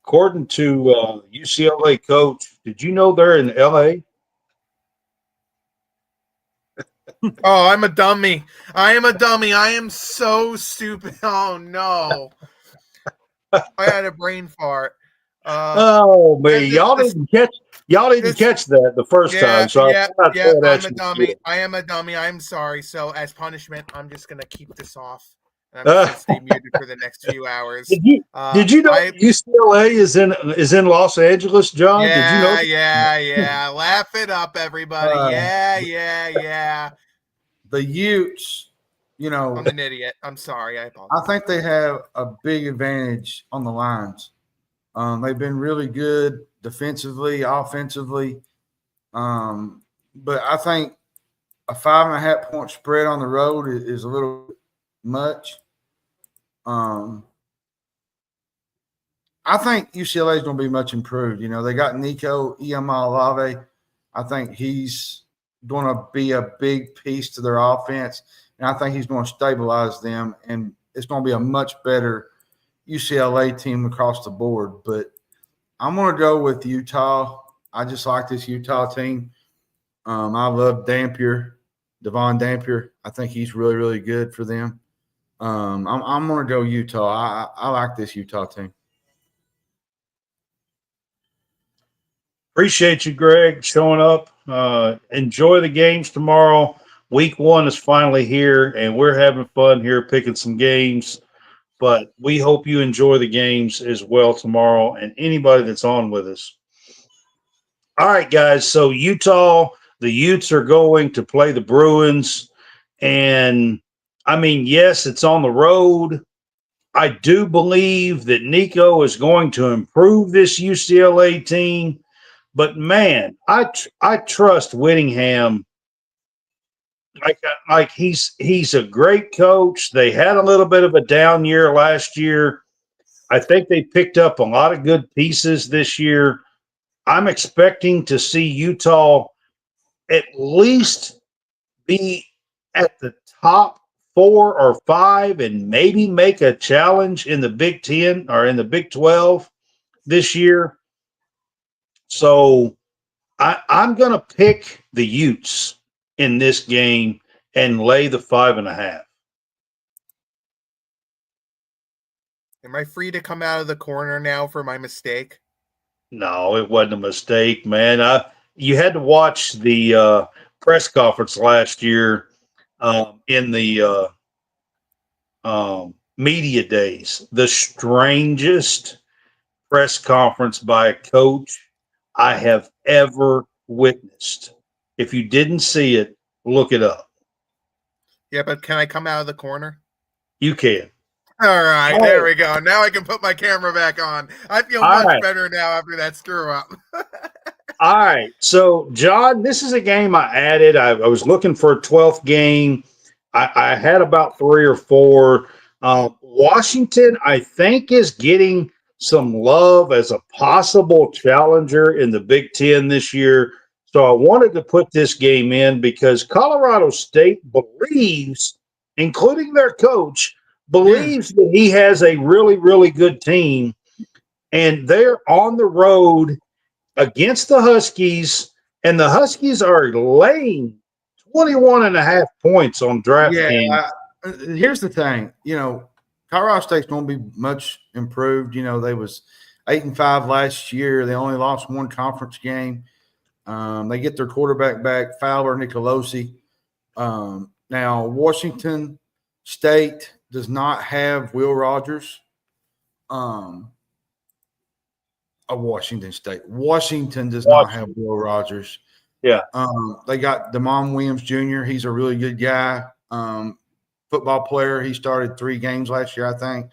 According to UCLA coach, did you know they're in LA? Oh, I'm a dummy. I am a dummy. I am so stupid. Oh no. I had a brain fart. Oh man, y'all didn't catch that the first time, so I cannot say it I'm at a you dummy. again. I am a dummy. I'm sorry. So as punishment, I'm just gonna keep this off. And I'm just gonna stay muted for the next few hours. Did you know UCLA is in Los Angeles, John? Did you know? Yeah. Laugh it up, everybody. Yeah. The Utes, I'm an idiot. I'm sorry. I apologize. I think they have a big advantage on the lines. They've been really good defensively, offensively. But I think a 5.5 point spread on the road is a little much. I think UCLA is going to be much improved. They got Nico Iamaleava. I think he's going to be a big piece to their offense, and I think he's going to stabilize them, and it's going to be a much better UCLA team across the board. But I'm going to go with Utah. I just like this Utah team. I love Devon Dampier. I think he's really, really good for them. I'm going to go Utah. I like this Utah team. Appreciate you, Greg, showing up. Enjoy the games tomorrow. Week 1 is finally here, and we're having fun here picking some games. But we hope you enjoy the games as well tomorrow, and anybody that's on with us. All right, guys. So Utah, the Utes are going to play the Bruins, and I mean, yes, it's on the road. I do believe that Nico is going to improve this UCLA team. But man, I trust Whittingham. Like he's a great coach. They had a little bit of a down year last year. I think they picked up a lot of good pieces this year. I'm expecting to see Utah at least be at the top 4 or 5 and maybe make a challenge in the Big 10 or in the Big 12 this year. So I'm going to pick the Utes in this game and lay the 5.5. Am I free to come out of the corner now for my mistake? No, it wasn't a mistake, man. You had to watch the press conference last year in the media days. The strangest press conference by a coach I have ever witnessed. If you didn't see it, look it up. Yeah, but can I come out of the corner? You can. All right, there we go. Now I can put my camera back on. I feel much better now after that screw up. All right. So, John, this is a game I added. I was looking for a 12th game. I had about 3 or 4. Washington, I think, is getting some love as a possible challenger in the Big Ten this year. So I wanted to put this game in because Colorado State believes, including their coach, believes that he has a really, really good team. And they're on the road against the Huskies, and the Huskies are laying 21.5 points on DraftKings. Yeah, here's the thing. Colorado State's going to be much improved. They was 8-5 last year. They only lost 1 conference game. They get their quarterback back, Fowler Nicolosi. Now, Washington State does not have Will Rogers. Washington State. Washington does not have Will Rogers. Yeah. They got Damon Williams Jr. He's a really good guy. Football player. He started 3 games last year, I think.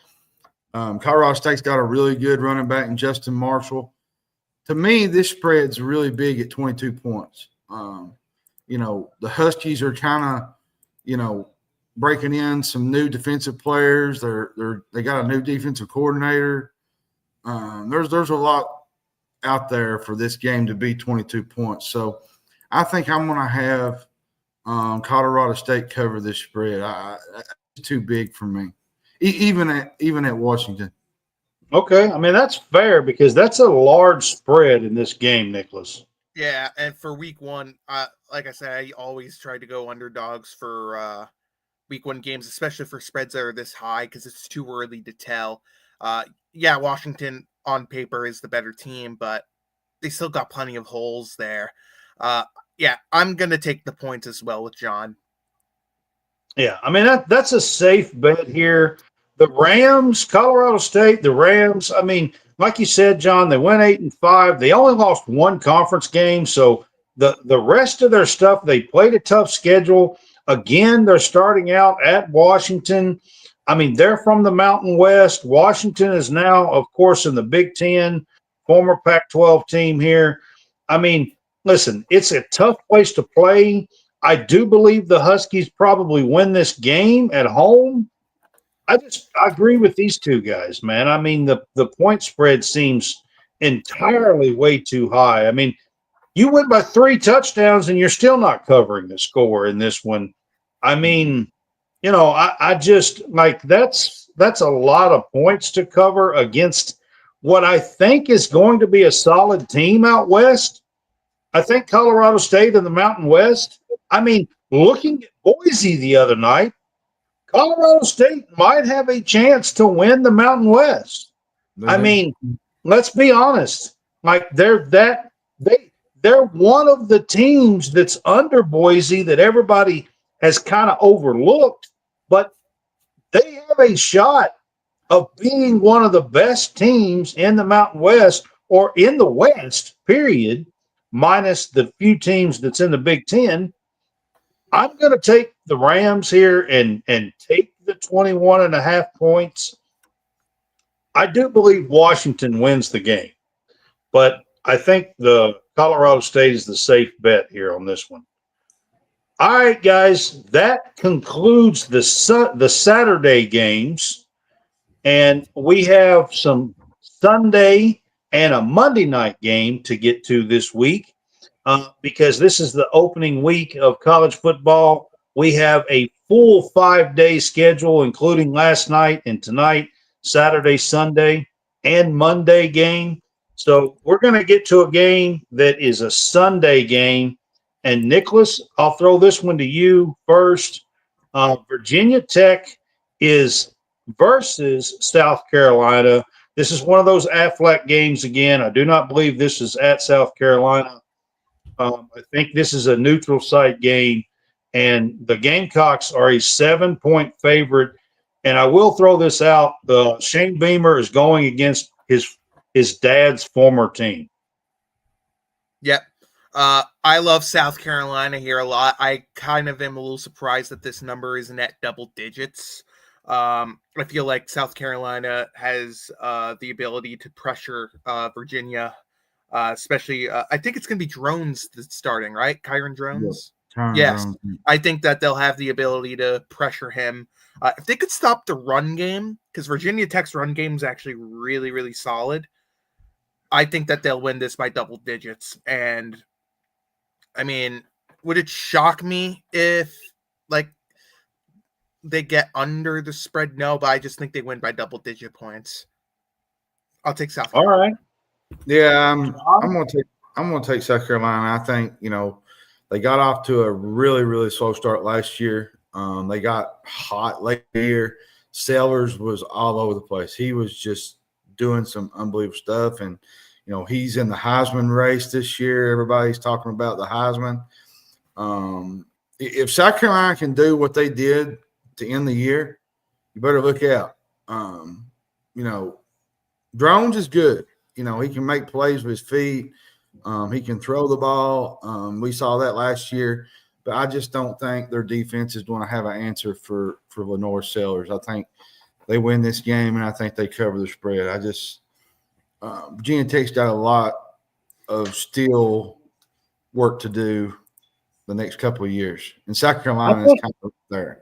Colorado State's got a really good running back in Justin Marshall. To me, this spread's really big at 22 points. The Huskies are kind of, breaking in some new defensive players. They got a new defensive coordinator. There's a lot out there for this game to be 22 points. So I think I'm going to have Colorado State cover this spread. It's too big for me, even at Washington. Okay, I mean that's fair because that's a large spread in this game, Nicholas. Yeah, and for week one, like I said, I always try to go underdogs for week one games, especially for spreads that are this high because it's too early to tell. Yeah, Washington on paper is the better team, but they still got plenty of holes there. Yeah, I'm gonna take the points as well with John. Yeah, I mean that's a safe bet here. The Rams, Colorado State, the Rams. I mean, like you said, John, they went 8-5. They only lost one conference game, so the rest of their stuff, they played a tough schedule. Again, they're starting out at Washington. I mean, they're from the Mountain West. Washington is now, of course, in the Big Ten, former Pac-12 team here. I mean, listen, it's a tough place to play. I do believe the Huskies probably win this game at home. I agree with these two guys, man. I mean, the point spread seems entirely way too high. I mean, you went by 3 touchdowns and you're still not covering the score in this one. I mean, I just like that's a lot of points to cover against what I think is going to be a solid team out west. I think Colorado State in the Mountain West. I mean, looking at Boise the other night, Colorado State might have a chance to win the Mountain West. I mean, let's be honest. Like they're one of the teams that's under Boise that everybody has kind of overlooked, but they have a shot of being one of the best teams in the Mountain West or in the West, period, minus the few teams that's in the Big Ten. I'm going to take the Rams here and take the 21.5 points. I do believe Washington wins the game, but I think the Colorado State is the safe bet here on this one. All right, guys, that concludes the Saturday games, and we have some Sunday and a Monday night game to get to this week. Because this is the opening week of college football. We have a full 5-day schedule, including last night and tonight, Saturday, Sunday, and Monday game. So we're going to get to a game that is a Sunday game. And Nicholas, I'll throw this one to you first. Virginia Tech is versus South Carolina. This is one of those Aflac games again. I do not believe this is at South Carolina. I think this is a neutral site game, and the Gamecocks are a 7-point favorite. And I will throw this out: Shane Beamer is going against his dad's former team. Yep. I love South Carolina here a lot. I kind of am a little surprised that this number isn't at double digits. I feel like South Carolina has the ability to pressure Virginia. Especially, I think it's going to be Drones that's starting, right? Kyron Drones? Yes. Drones. I think that they'll have the ability to pressure him. If they could stop the run game, because Virginia Tech's run game is actually really, really solid, I think that they'll win this by double digits. And, I mean, would it shock me if, they get under the spread? No, but I just think they win by double-digit points. I'll take South Carolina. All right. Yeah, I'm gonna take South Carolina. I think they got off to a really, really slow start last year. They got hot late year. Sellers was all over the place. He was just doing some unbelievable stuff, and he's in the Heisman race this year. Everybody's talking about the Heisman. If South Carolina can do what they did to end the year, you better look out. Drones is good. He can make plays with his feet. He can throw the ball. We saw that last year, but I just don't think their defense is going to have an answer for Lenore Sellers. I think they win this game, and I think they cover the spread. Virginia Tech's got a lot of still work to do the next couple of years, and South Carolina is kind of there.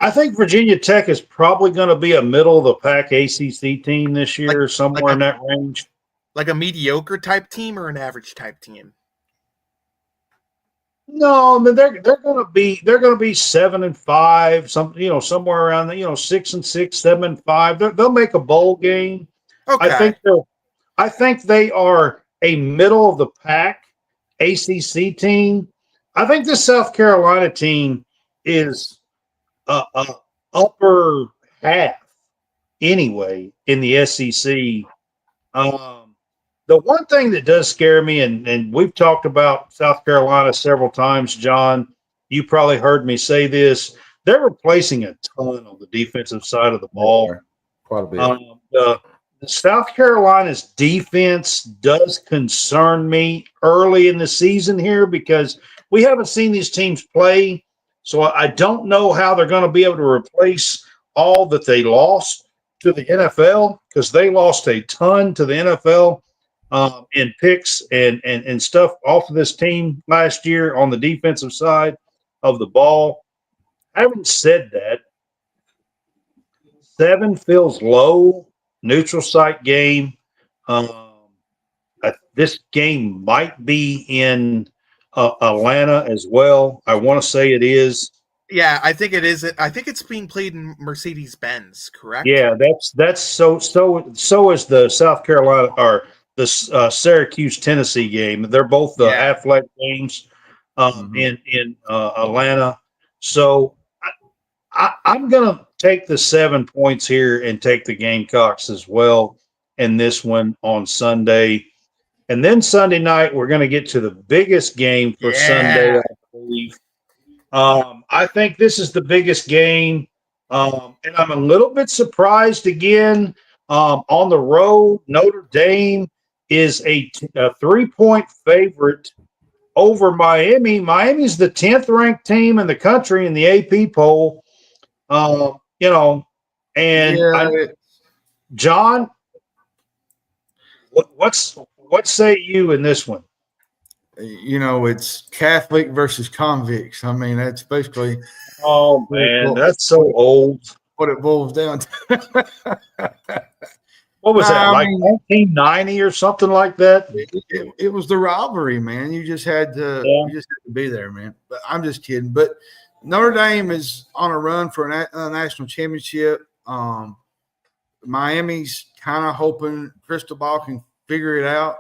I think Virginia Tech is probably going to be a middle of the pack ACC team this year, somewhere in that range. Like a mediocre type team or an average type team? No, I mean they're going to be 7-5, somewhere around 6-6, 7-5. They'll make a bowl game. Okay. I think they are a middle of the pack ACC team. I think the South Carolina team is a upper half anyway in the SEC. The one thing that does scare me, and we've talked about South Carolina several times, John, you probably heard me say this. They're replacing a ton on the defensive side of the ball. Quite a bit. The South Carolina's defense does concern me early in the season here because we haven't seen these teams play. So I don't know how they're going to be able to replace all that they lost to the NFL, because they lost a ton to the NFL in picks and stuff off of this team last year on the defensive side of the ball. Having said that, 7 feels low. Neutral site game. This game might be in Atlanta as well. I want to say it is. Yeah, I think it is. I think it's being played in Mercedes-Benz, correct? Yeah, that's so is the South Carolina or the Syracuse Tennessee game. They're both the athletic games in Atlanta. So I'm going to take the 7 points here and take the Gamecocks as well in this one on Sunday. And then Sunday night, we're going to get to the biggest game for Sunday, I believe. I think this is the biggest game. And I'm a little bit surprised again on the road. Notre Dame is a 3-point favorite over Miami. Miami's the 10th ranked team in the country in the AP poll. John, what say you in this one? It's Catholic versus convicts. I mean, that's basically. Oh man, that's so old. What it boils down to. What was that? 1990 or something like that? It was the rivalry, man. You just had to. You just had to be there, man. But I'm just kidding. But Notre Dame is on a run for a national championship. Miami's kind of hoping Cristobal can figure it out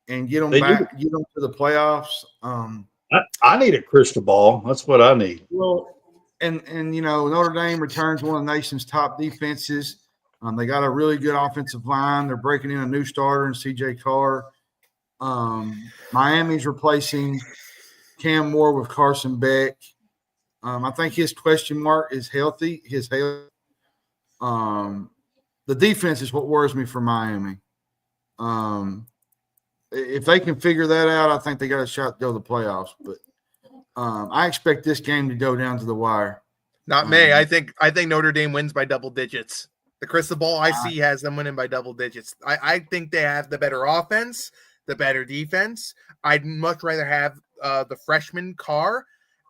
and get them get them to the playoffs. I need a crystal ball. That's what I need. Well, and Notre Dame returns one of the nation's top defenses. They got a really good offensive line. They're breaking in a new starter in C.J. Carr. Miami's replacing Cam Moore with Carson Beck. I think his question mark is healthy. His health. The defense is what worries me for Miami. If they can figure that out, I think they got a shot to go to the playoffs. But I expect this game to go down to the wire. Not me. I think Notre Dame wins by double digits. The crystal ball I see has them winning by double digits. I think they have the better offense, the better defense. I'd much rather have the freshman Carr.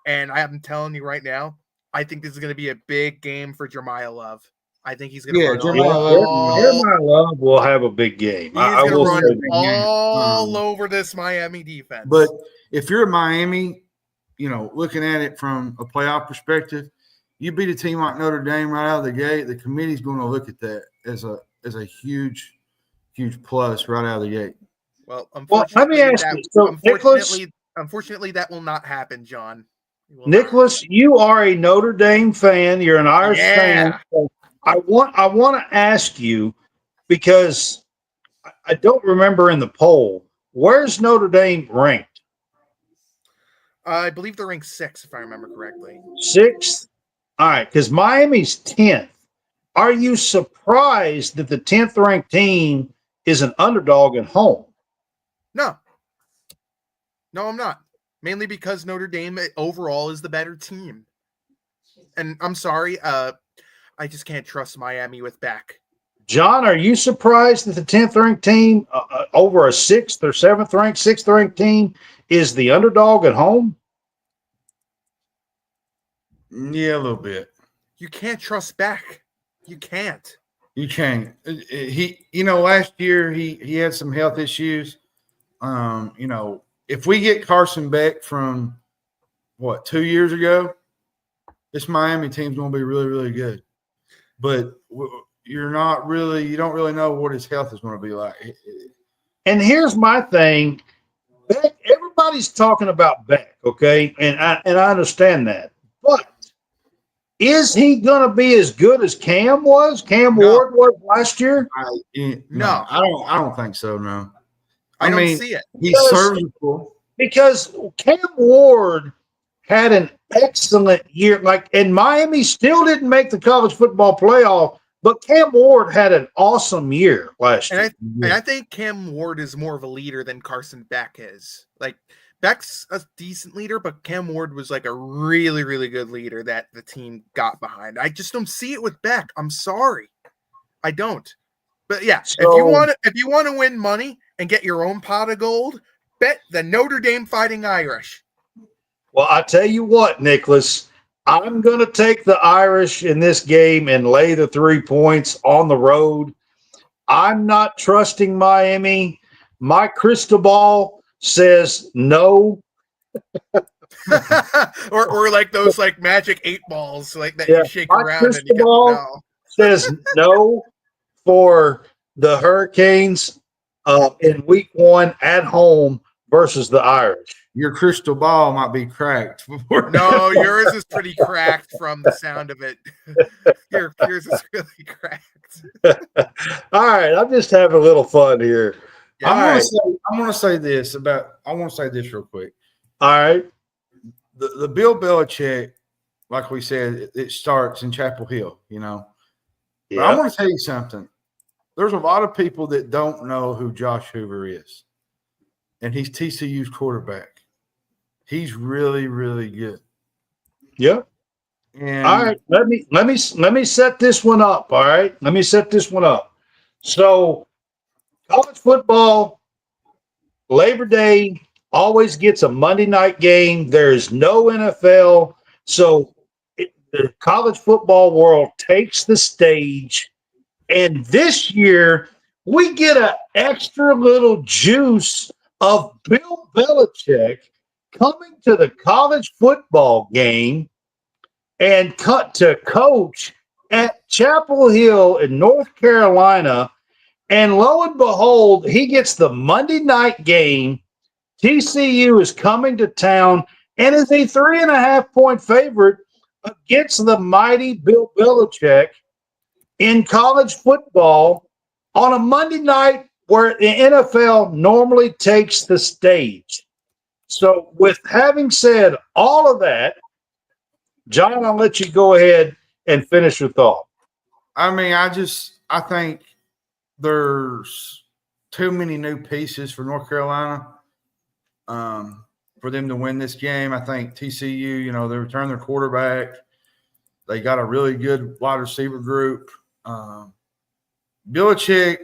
And I'm telling you right now, I think this is going to be a big game for Jeremiah Love. I think he's going to run Jeremiah Love will have a big game. He's going to run all over this Miami defense. But if you're Miami, looking at it from a playoff perspective, you beat a team like Notre Dame right out of the gate, the committee's going to look at that as a huge, huge plus right out of the gate. Well, let me ask you. So, unfortunately, that will not happen, John. Nicholas, you are a Notre Dame fan. You're an Irish fan. So I want to ask you, because I don't remember in the poll, where's Notre Dame ranked? I believe they're ranked 6th, if I remember correctly. 6th? All right, because Miami's 10th. Are you surprised that the 10th ranked team is an underdog at home? No, I'm not. Mainly because Notre Dame overall is the better team. And I'm sorry, I just can't trust Miami with Beck. John, are you surprised that the 10th ranked team over a 6th or 7th ranked, 6th ranked team is the underdog at home? Yeah, a little bit. You can't trust Beck. You can't. You can't. Last year he had some health issues. If we get Carson Beck from 2 years ago, this Miami team's going to be really, really good. But you don't really know what his health is going to be like. And here's my thing. Beck, everybody's talking about Beck, okay? And I understand that. But is he going to be as good as Cam was? Cam Ward was last year? No, I don't think so, no. I don't see it. He's serviceable. Because Cam Ward had an excellent year. And Miami still didn't make the college football playoff, but Cam Ward had an awesome year last year. And I think Cam Ward is more of a leader than Carson Beck is. Beck's a decent leader, but Cam Ward was a really, really good leader that the team got behind. I just don't see it with Beck. I'm sorry. I don't. But yeah, if you want to win money and get your own pot of gold, bet the Notre Dame Fighting Irish. Well, I tell you what, Nicholas, I'm going to take the Irish in this game and lay the 3 points on the road. I'm not trusting Miami. My crystal ball says no. or those magic 8 balls that you shake around and you go, no. Says no for the Hurricanes in week 1 at home versus the Irish. Your crystal ball might be cracked. No, yours is pretty cracked from the sound of it. Yours is really cracked. All right, I'm just having a little fun here. Yeah, I want to say this real quick. All right. The Bill Belichick, like we said, it starts in Chapel Hill, Yeah. But I want to tell you something. There's a lot of people that don't know who Josh Hoover is. And he's TCU's quarterback. He's really, really good. Yeah. And all right, let me set this one up. All right, let me set this one up. So, college football, Labor Day always gets a Monday night game. There is no NFL, so the college football world takes the stage. And this year, we get an extra little juice of Bill Belichick coming to the college football game and cut to coach at Chapel Hill in North Carolina. And lo and behold, he gets the Monday night game. TCU is coming to town and is a 3.5-point favorite against the mighty Bill Belichick in college football on a Monday night where the NFL normally takes the stage. So with having said all of that, John, I'll let you go ahead and finish your thought. I mean, I think there's too many new pieces for North Carolina for them to win this game. I think TCU, they returned their quarterback. They got a really good wide receiver group. Belichick,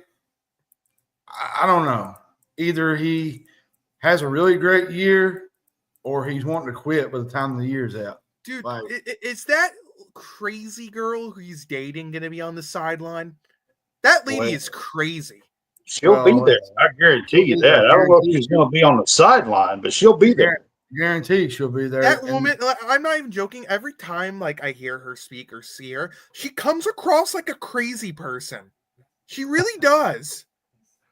I don't know. Either he has a really great year or he's wanting to quit by the time the year's out. Dude, is that crazy girl who he's dating going to be on the sideline? That lady is crazy. She'll be there. I guarantee you that. I don't know if she's going to be on the sideline, but she'll be there. Guaranteed she'll be there. That woman, I'm not even joking. Every time I hear her speak or see her, she comes across like a crazy person. She really does.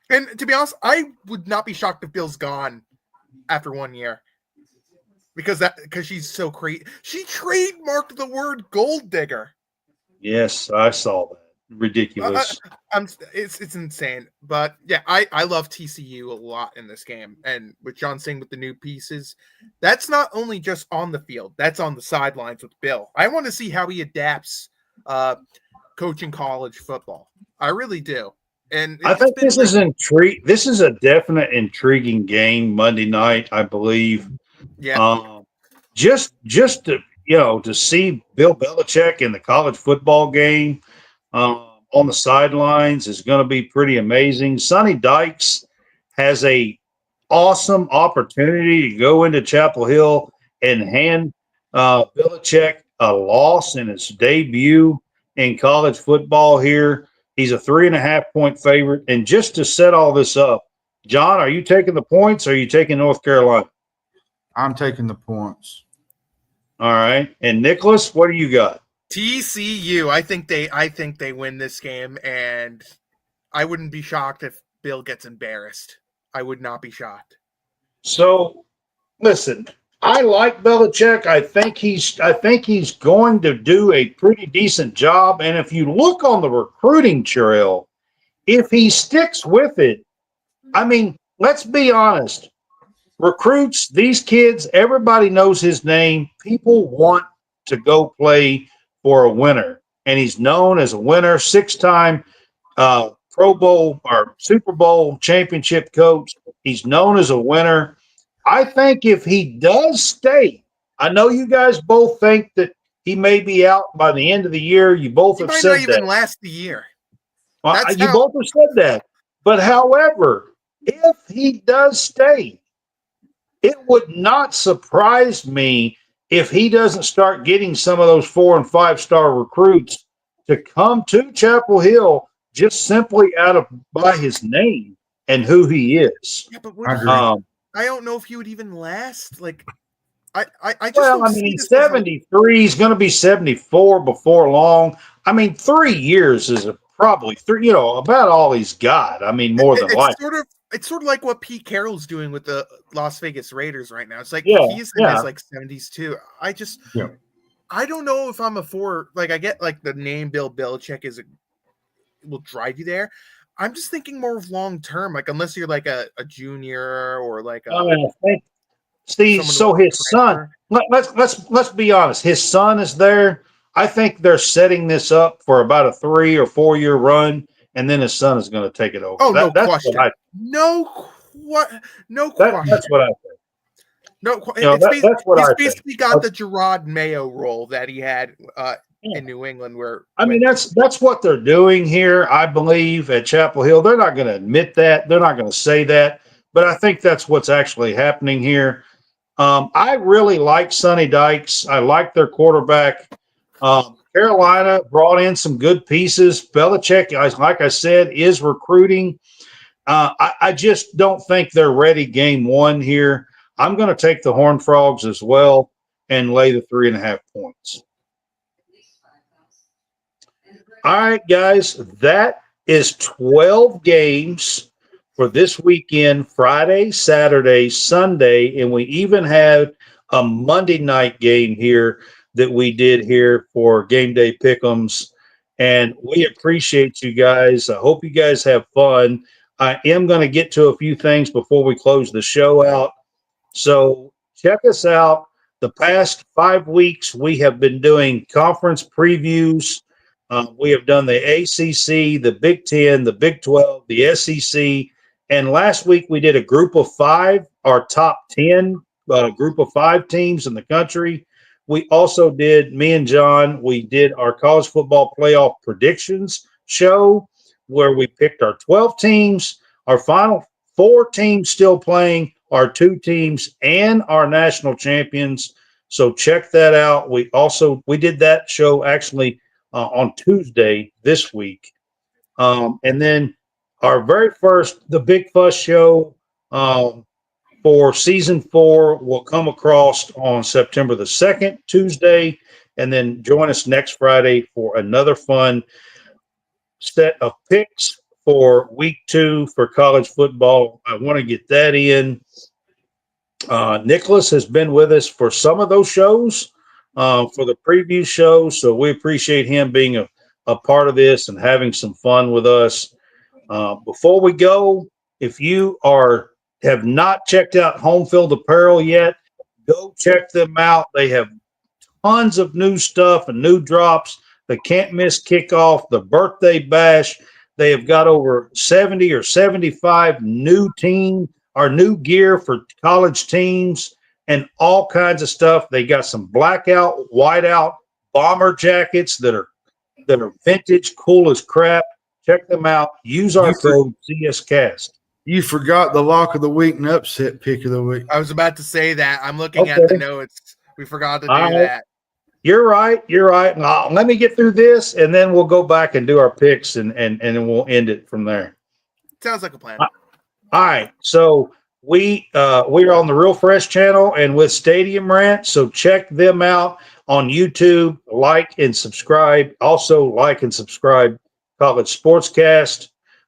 And to be honest, I would not be shocked if Bill's gone after 1 year. Because she's so crazy. She trademarked the word gold digger. Yes, I saw that. Ridiculous. It's insane. But yeah, I love TCU a lot in this game. And with John saying with the new pieces, that's not only just on the field, that's on the sidelines with Bill. I want to see how he adapts coaching college football. I really do. And I think this is This is a definite intriguing game Monday night, I believe. Yeah. Just to to see Bill Belichick in the college football game on the sidelines is going to be pretty amazing. Sonny Dykes has a awesome opportunity to go into Chapel Hill and hand Belichick a loss in his debut in college football here. He's a 3.5-point favorite. And just to set all this up, John, are you taking the points or are you taking North Carolina? I'm taking the points. All right. And Nicholas, what do you got? TCU. I think they win this game, and I wouldn't be shocked if Bill gets embarrassed. I would not be shocked. So, listen, I like Belichick. I think he's going to do a pretty decent job. And if you look on the recruiting trail, if he sticks with it, I mean, let's be honest. Recruits, these kids, everybody knows his name. People want to go play for a winner. And he's known as a winner, 6-time Pro Bowl or Super Bowl championship coach. He's known as a winner. I think if he does stay, I know you guys both think that he may be out by the end of the year. You both have said that. He might not even last the year. Well, you both have said that. But however, if he does stay, it would not surprise me if he doesn't start getting some of those 4- and 5-star recruits to come to Chapel Hill just simply by his name and who he is. Yeah, but I don't know if he would even last. Like, I just well, I mean, he's 73. He's going to be 74 before long. I mean, 3 years is probably about all he's got. I mean, more than likely. It's sort of like what Pete Carroll's doing with the Las Vegas Raiders right now. It's like he's in his like 70s too. I don't know if I'm I get like the name Bill Belichick will drive you there. I'm just thinking more of long term, like unless you're like a junior or like see, so his son. Let's be honest. His son is there. I think they're setting this up for about a 3 or 4 year run, and then his son is going to take it over. Oh, no question. No question. That's what I think. No, that's what I think. He's basically got the Gerard Mayo role that he had in New England. That's what they're doing here, I believe, at Chapel Hill. They're not going to admit that. They're not going to say that. But I think that's what's actually happening here. I really like Sonny Dykes. I like their quarterback. Carolina brought in some good pieces. Belichick, like I said, is recruiting. I just don't think they're ready game one here. I'm going to take the Horned Frogs as well and lay the 3.5 points. All right, guys, that is 12 games for this weekend, Friday, Saturday, Sunday, and we even had a Monday night game here that we did here for Game Day Pick'ems, and we appreciate you guys. I hope you guys have fun. I am going to get to a few things before we close the show out. So check us out. The past 5 weeks, we have been doing conference previews. We have done the ACC, the Big Ten, the Big 12, the SEC, and last week we did a group of 5, our top 10 group of 5 teams in the country. We also did, me and John, we did our college football playoff predictions show where we picked our 12 teams, our final 4 teams still playing, our 2 teams, and our national champions. So check that out. We did that show actually on Tuesday this week. And then our very first, the Big Fuss show for season 4 will come across on September the 2nd, Tuesday, and then join us next Friday for another fun set of picks for week 2 for college football. I want to get that in. Nicholas has been with us for some of those shows, for the preview shows, so we appreciate him being a part of this and having some fun with us. Before we go, if you have not checked out Home Field Apparel yet, go check them out. They have tons of new stuff and new drops. The Can't Miss Kickoff, the Birthday Bash. They have got over 70 or 75 new gear for college teams and all kinds of stuff. They got some blackout, whiteout bomber jackets that are vintage, cool as crap. Check them out. Use our code CSCast. You forgot the lock of the week and upset pick of the week. I was about to say that. I'm looking at the notes. We forgot to do that. You're right. You're right. Now, let me get through this, and then we'll go back and do our picks, and then we'll end it from there. Sounds like a plan. All right. So we are on the Real Fresh channel and with Stadium Rant. So check them out on YouTube. Like and subscribe. Also like and subscribe College Sportscast.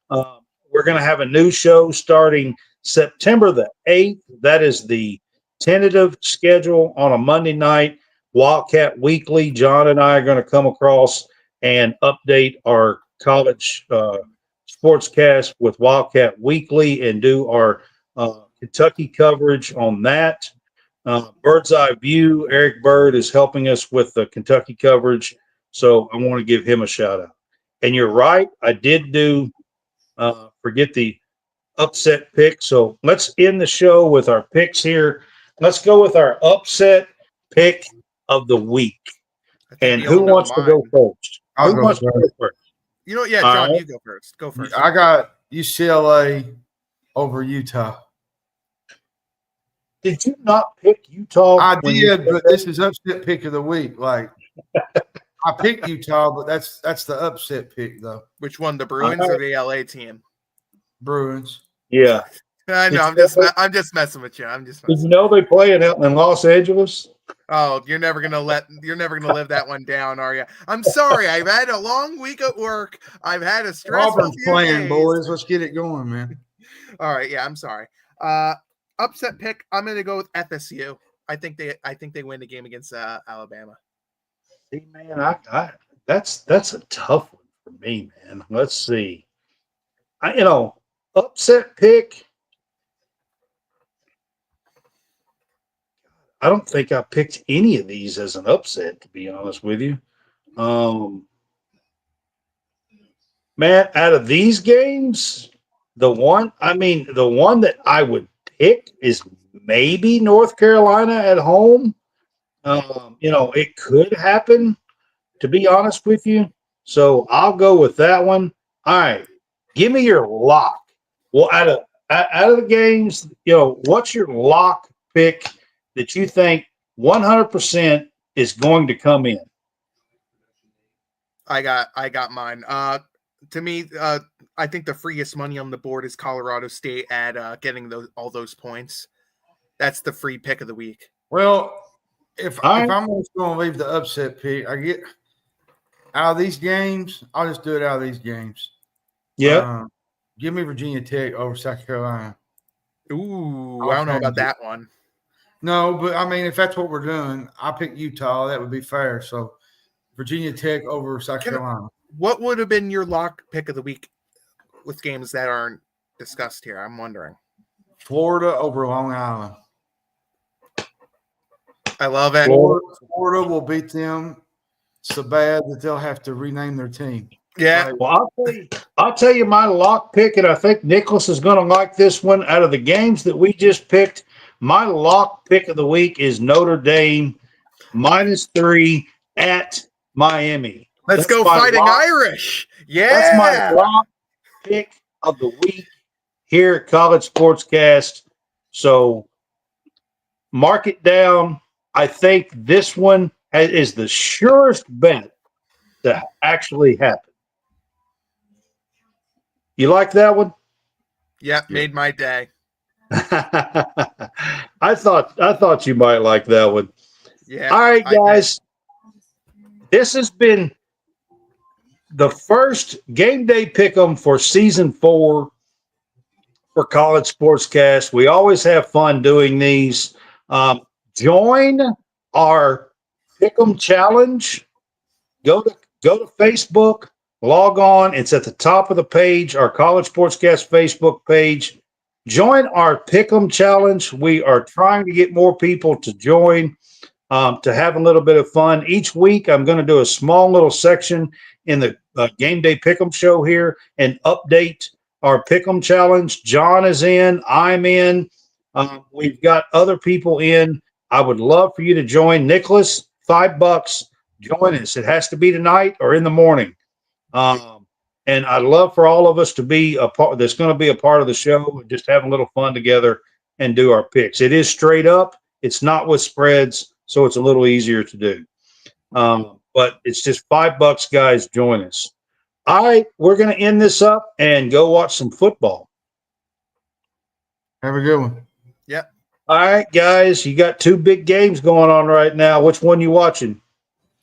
We're going to have a new show starting September the 8th. That is the tentative schedule on a Monday night. Wildcat Weekly. John and I are going to come across and update our college Sportscast with Wildcat Weekly and do our Kentucky coverage on that. Bird's Eye View, Eric Bird is helping us with the Kentucky coverage, so I want to give him a shout out. And you're right, I did do forget the upset pick. So let's end the show with our picks here. Let's go with our upset pick of the week. And who wants to go first? Who wants to go first? You know, yeah, John, you go first. Go first. I got UCLA over Utah. Did you not pick Utah? I did, but this is upset pick of the week. Like I picked Utah, but that's the upset pick though. Which one, the Bruins or the LA team? Bruins. Yeah. I know. I'm just messing with you. Did you know they play in Los Angeles? Oh, you're never gonna live that one down, are you? I'm sorry. I've had a long week at work. I've had a stressful Auburn's playing, boys. Let's get it going, man. All right, yeah. I'm sorry. Upset pick. I'm gonna go with FSU. I think they win the game against Alabama. See, man, that's a tough one for me, man. Let's see. Upset pick. I don't think I picked any of these as an upset, to be honest with you. Man, out of these games, the one that I would pick is maybe North Carolina at home. It could happen, to be honest with you. So I'll go with that one. All right. Give me your lock. Well, out of the games, what's your lock pick that you think 100% is going to come in? I got mine. To me, I think the freest money on the board is Colorado State at getting all those points. That's the free pick of the week. Well, if I'm just going to leave the upset pick, I get out of these games. I'll just do it out of these games. Yeah. Give me Virginia Tech over South Carolina. Ooh, I don't know about that one. No, but I mean, if that's what we're doing, I pick Utah. That would be fair. So Virginia Tech over South Carolina. What would have been your lock pick of the week with games that aren't discussed here? I'm wondering. Florida over Long Island. I love it. Florida will beat them so bad that they'll have to rename their team. Yeah. Well, I'll tell you my lock pick, and I think Nicholas is going to like this one. Out of the games that we just picked, my lock pick of the week is Notre Dame -3 at Miami. Let's go Fighting Irish. Yeah. That's my lock pick of the week here at College Sportscast. So mark it down. I think this one is the surest bet to actually happen. You like that one? Yeah, made my day. I thought you might like that one. Yeah. All right, guys. This has been the first game day pick'em for season 4 for College Sportscast. We always have fun doing these. Join our pick'em challenge. Go to Facebook. Log on. It's at the top of the page, our College Sportscast Facebook page. Join our Pick'em Challenge. We are trying to get more people to join, to have a little bit of fun. Each week, I'm going to do a small little section in the Game Day Pick'em show here and update our Pick'em Challenge. John is in. I'm in. We've got other people in. I would love for you to join. Nicholas, $5. Join us. It has to be tonight or in the morning. And I'd love for all of us to be a part that's going to be a part of the show and just have a little fun together and do our picks. It is straight up. It's not with spreads, so it's a little easier to do. But it's just $5, guys. Join us. All right, we're going to end this up and go watch some football. Have a good one. Yep. All right, guys, you got 2 big games going on right now. Which one you watching?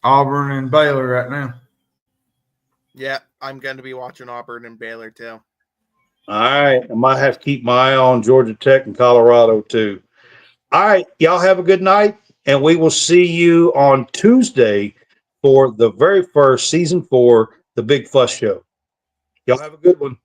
Auburn and Baylor right now. Yeah, I'm going to be watching Auburn and Baylor too. All right, I might have to keep my eye on Georgia Tech and Colorado too. All right, y'all have a good night, and we will see you on Tuesday for the very first season 4, the Big Fuss Show. Y'all have a good one.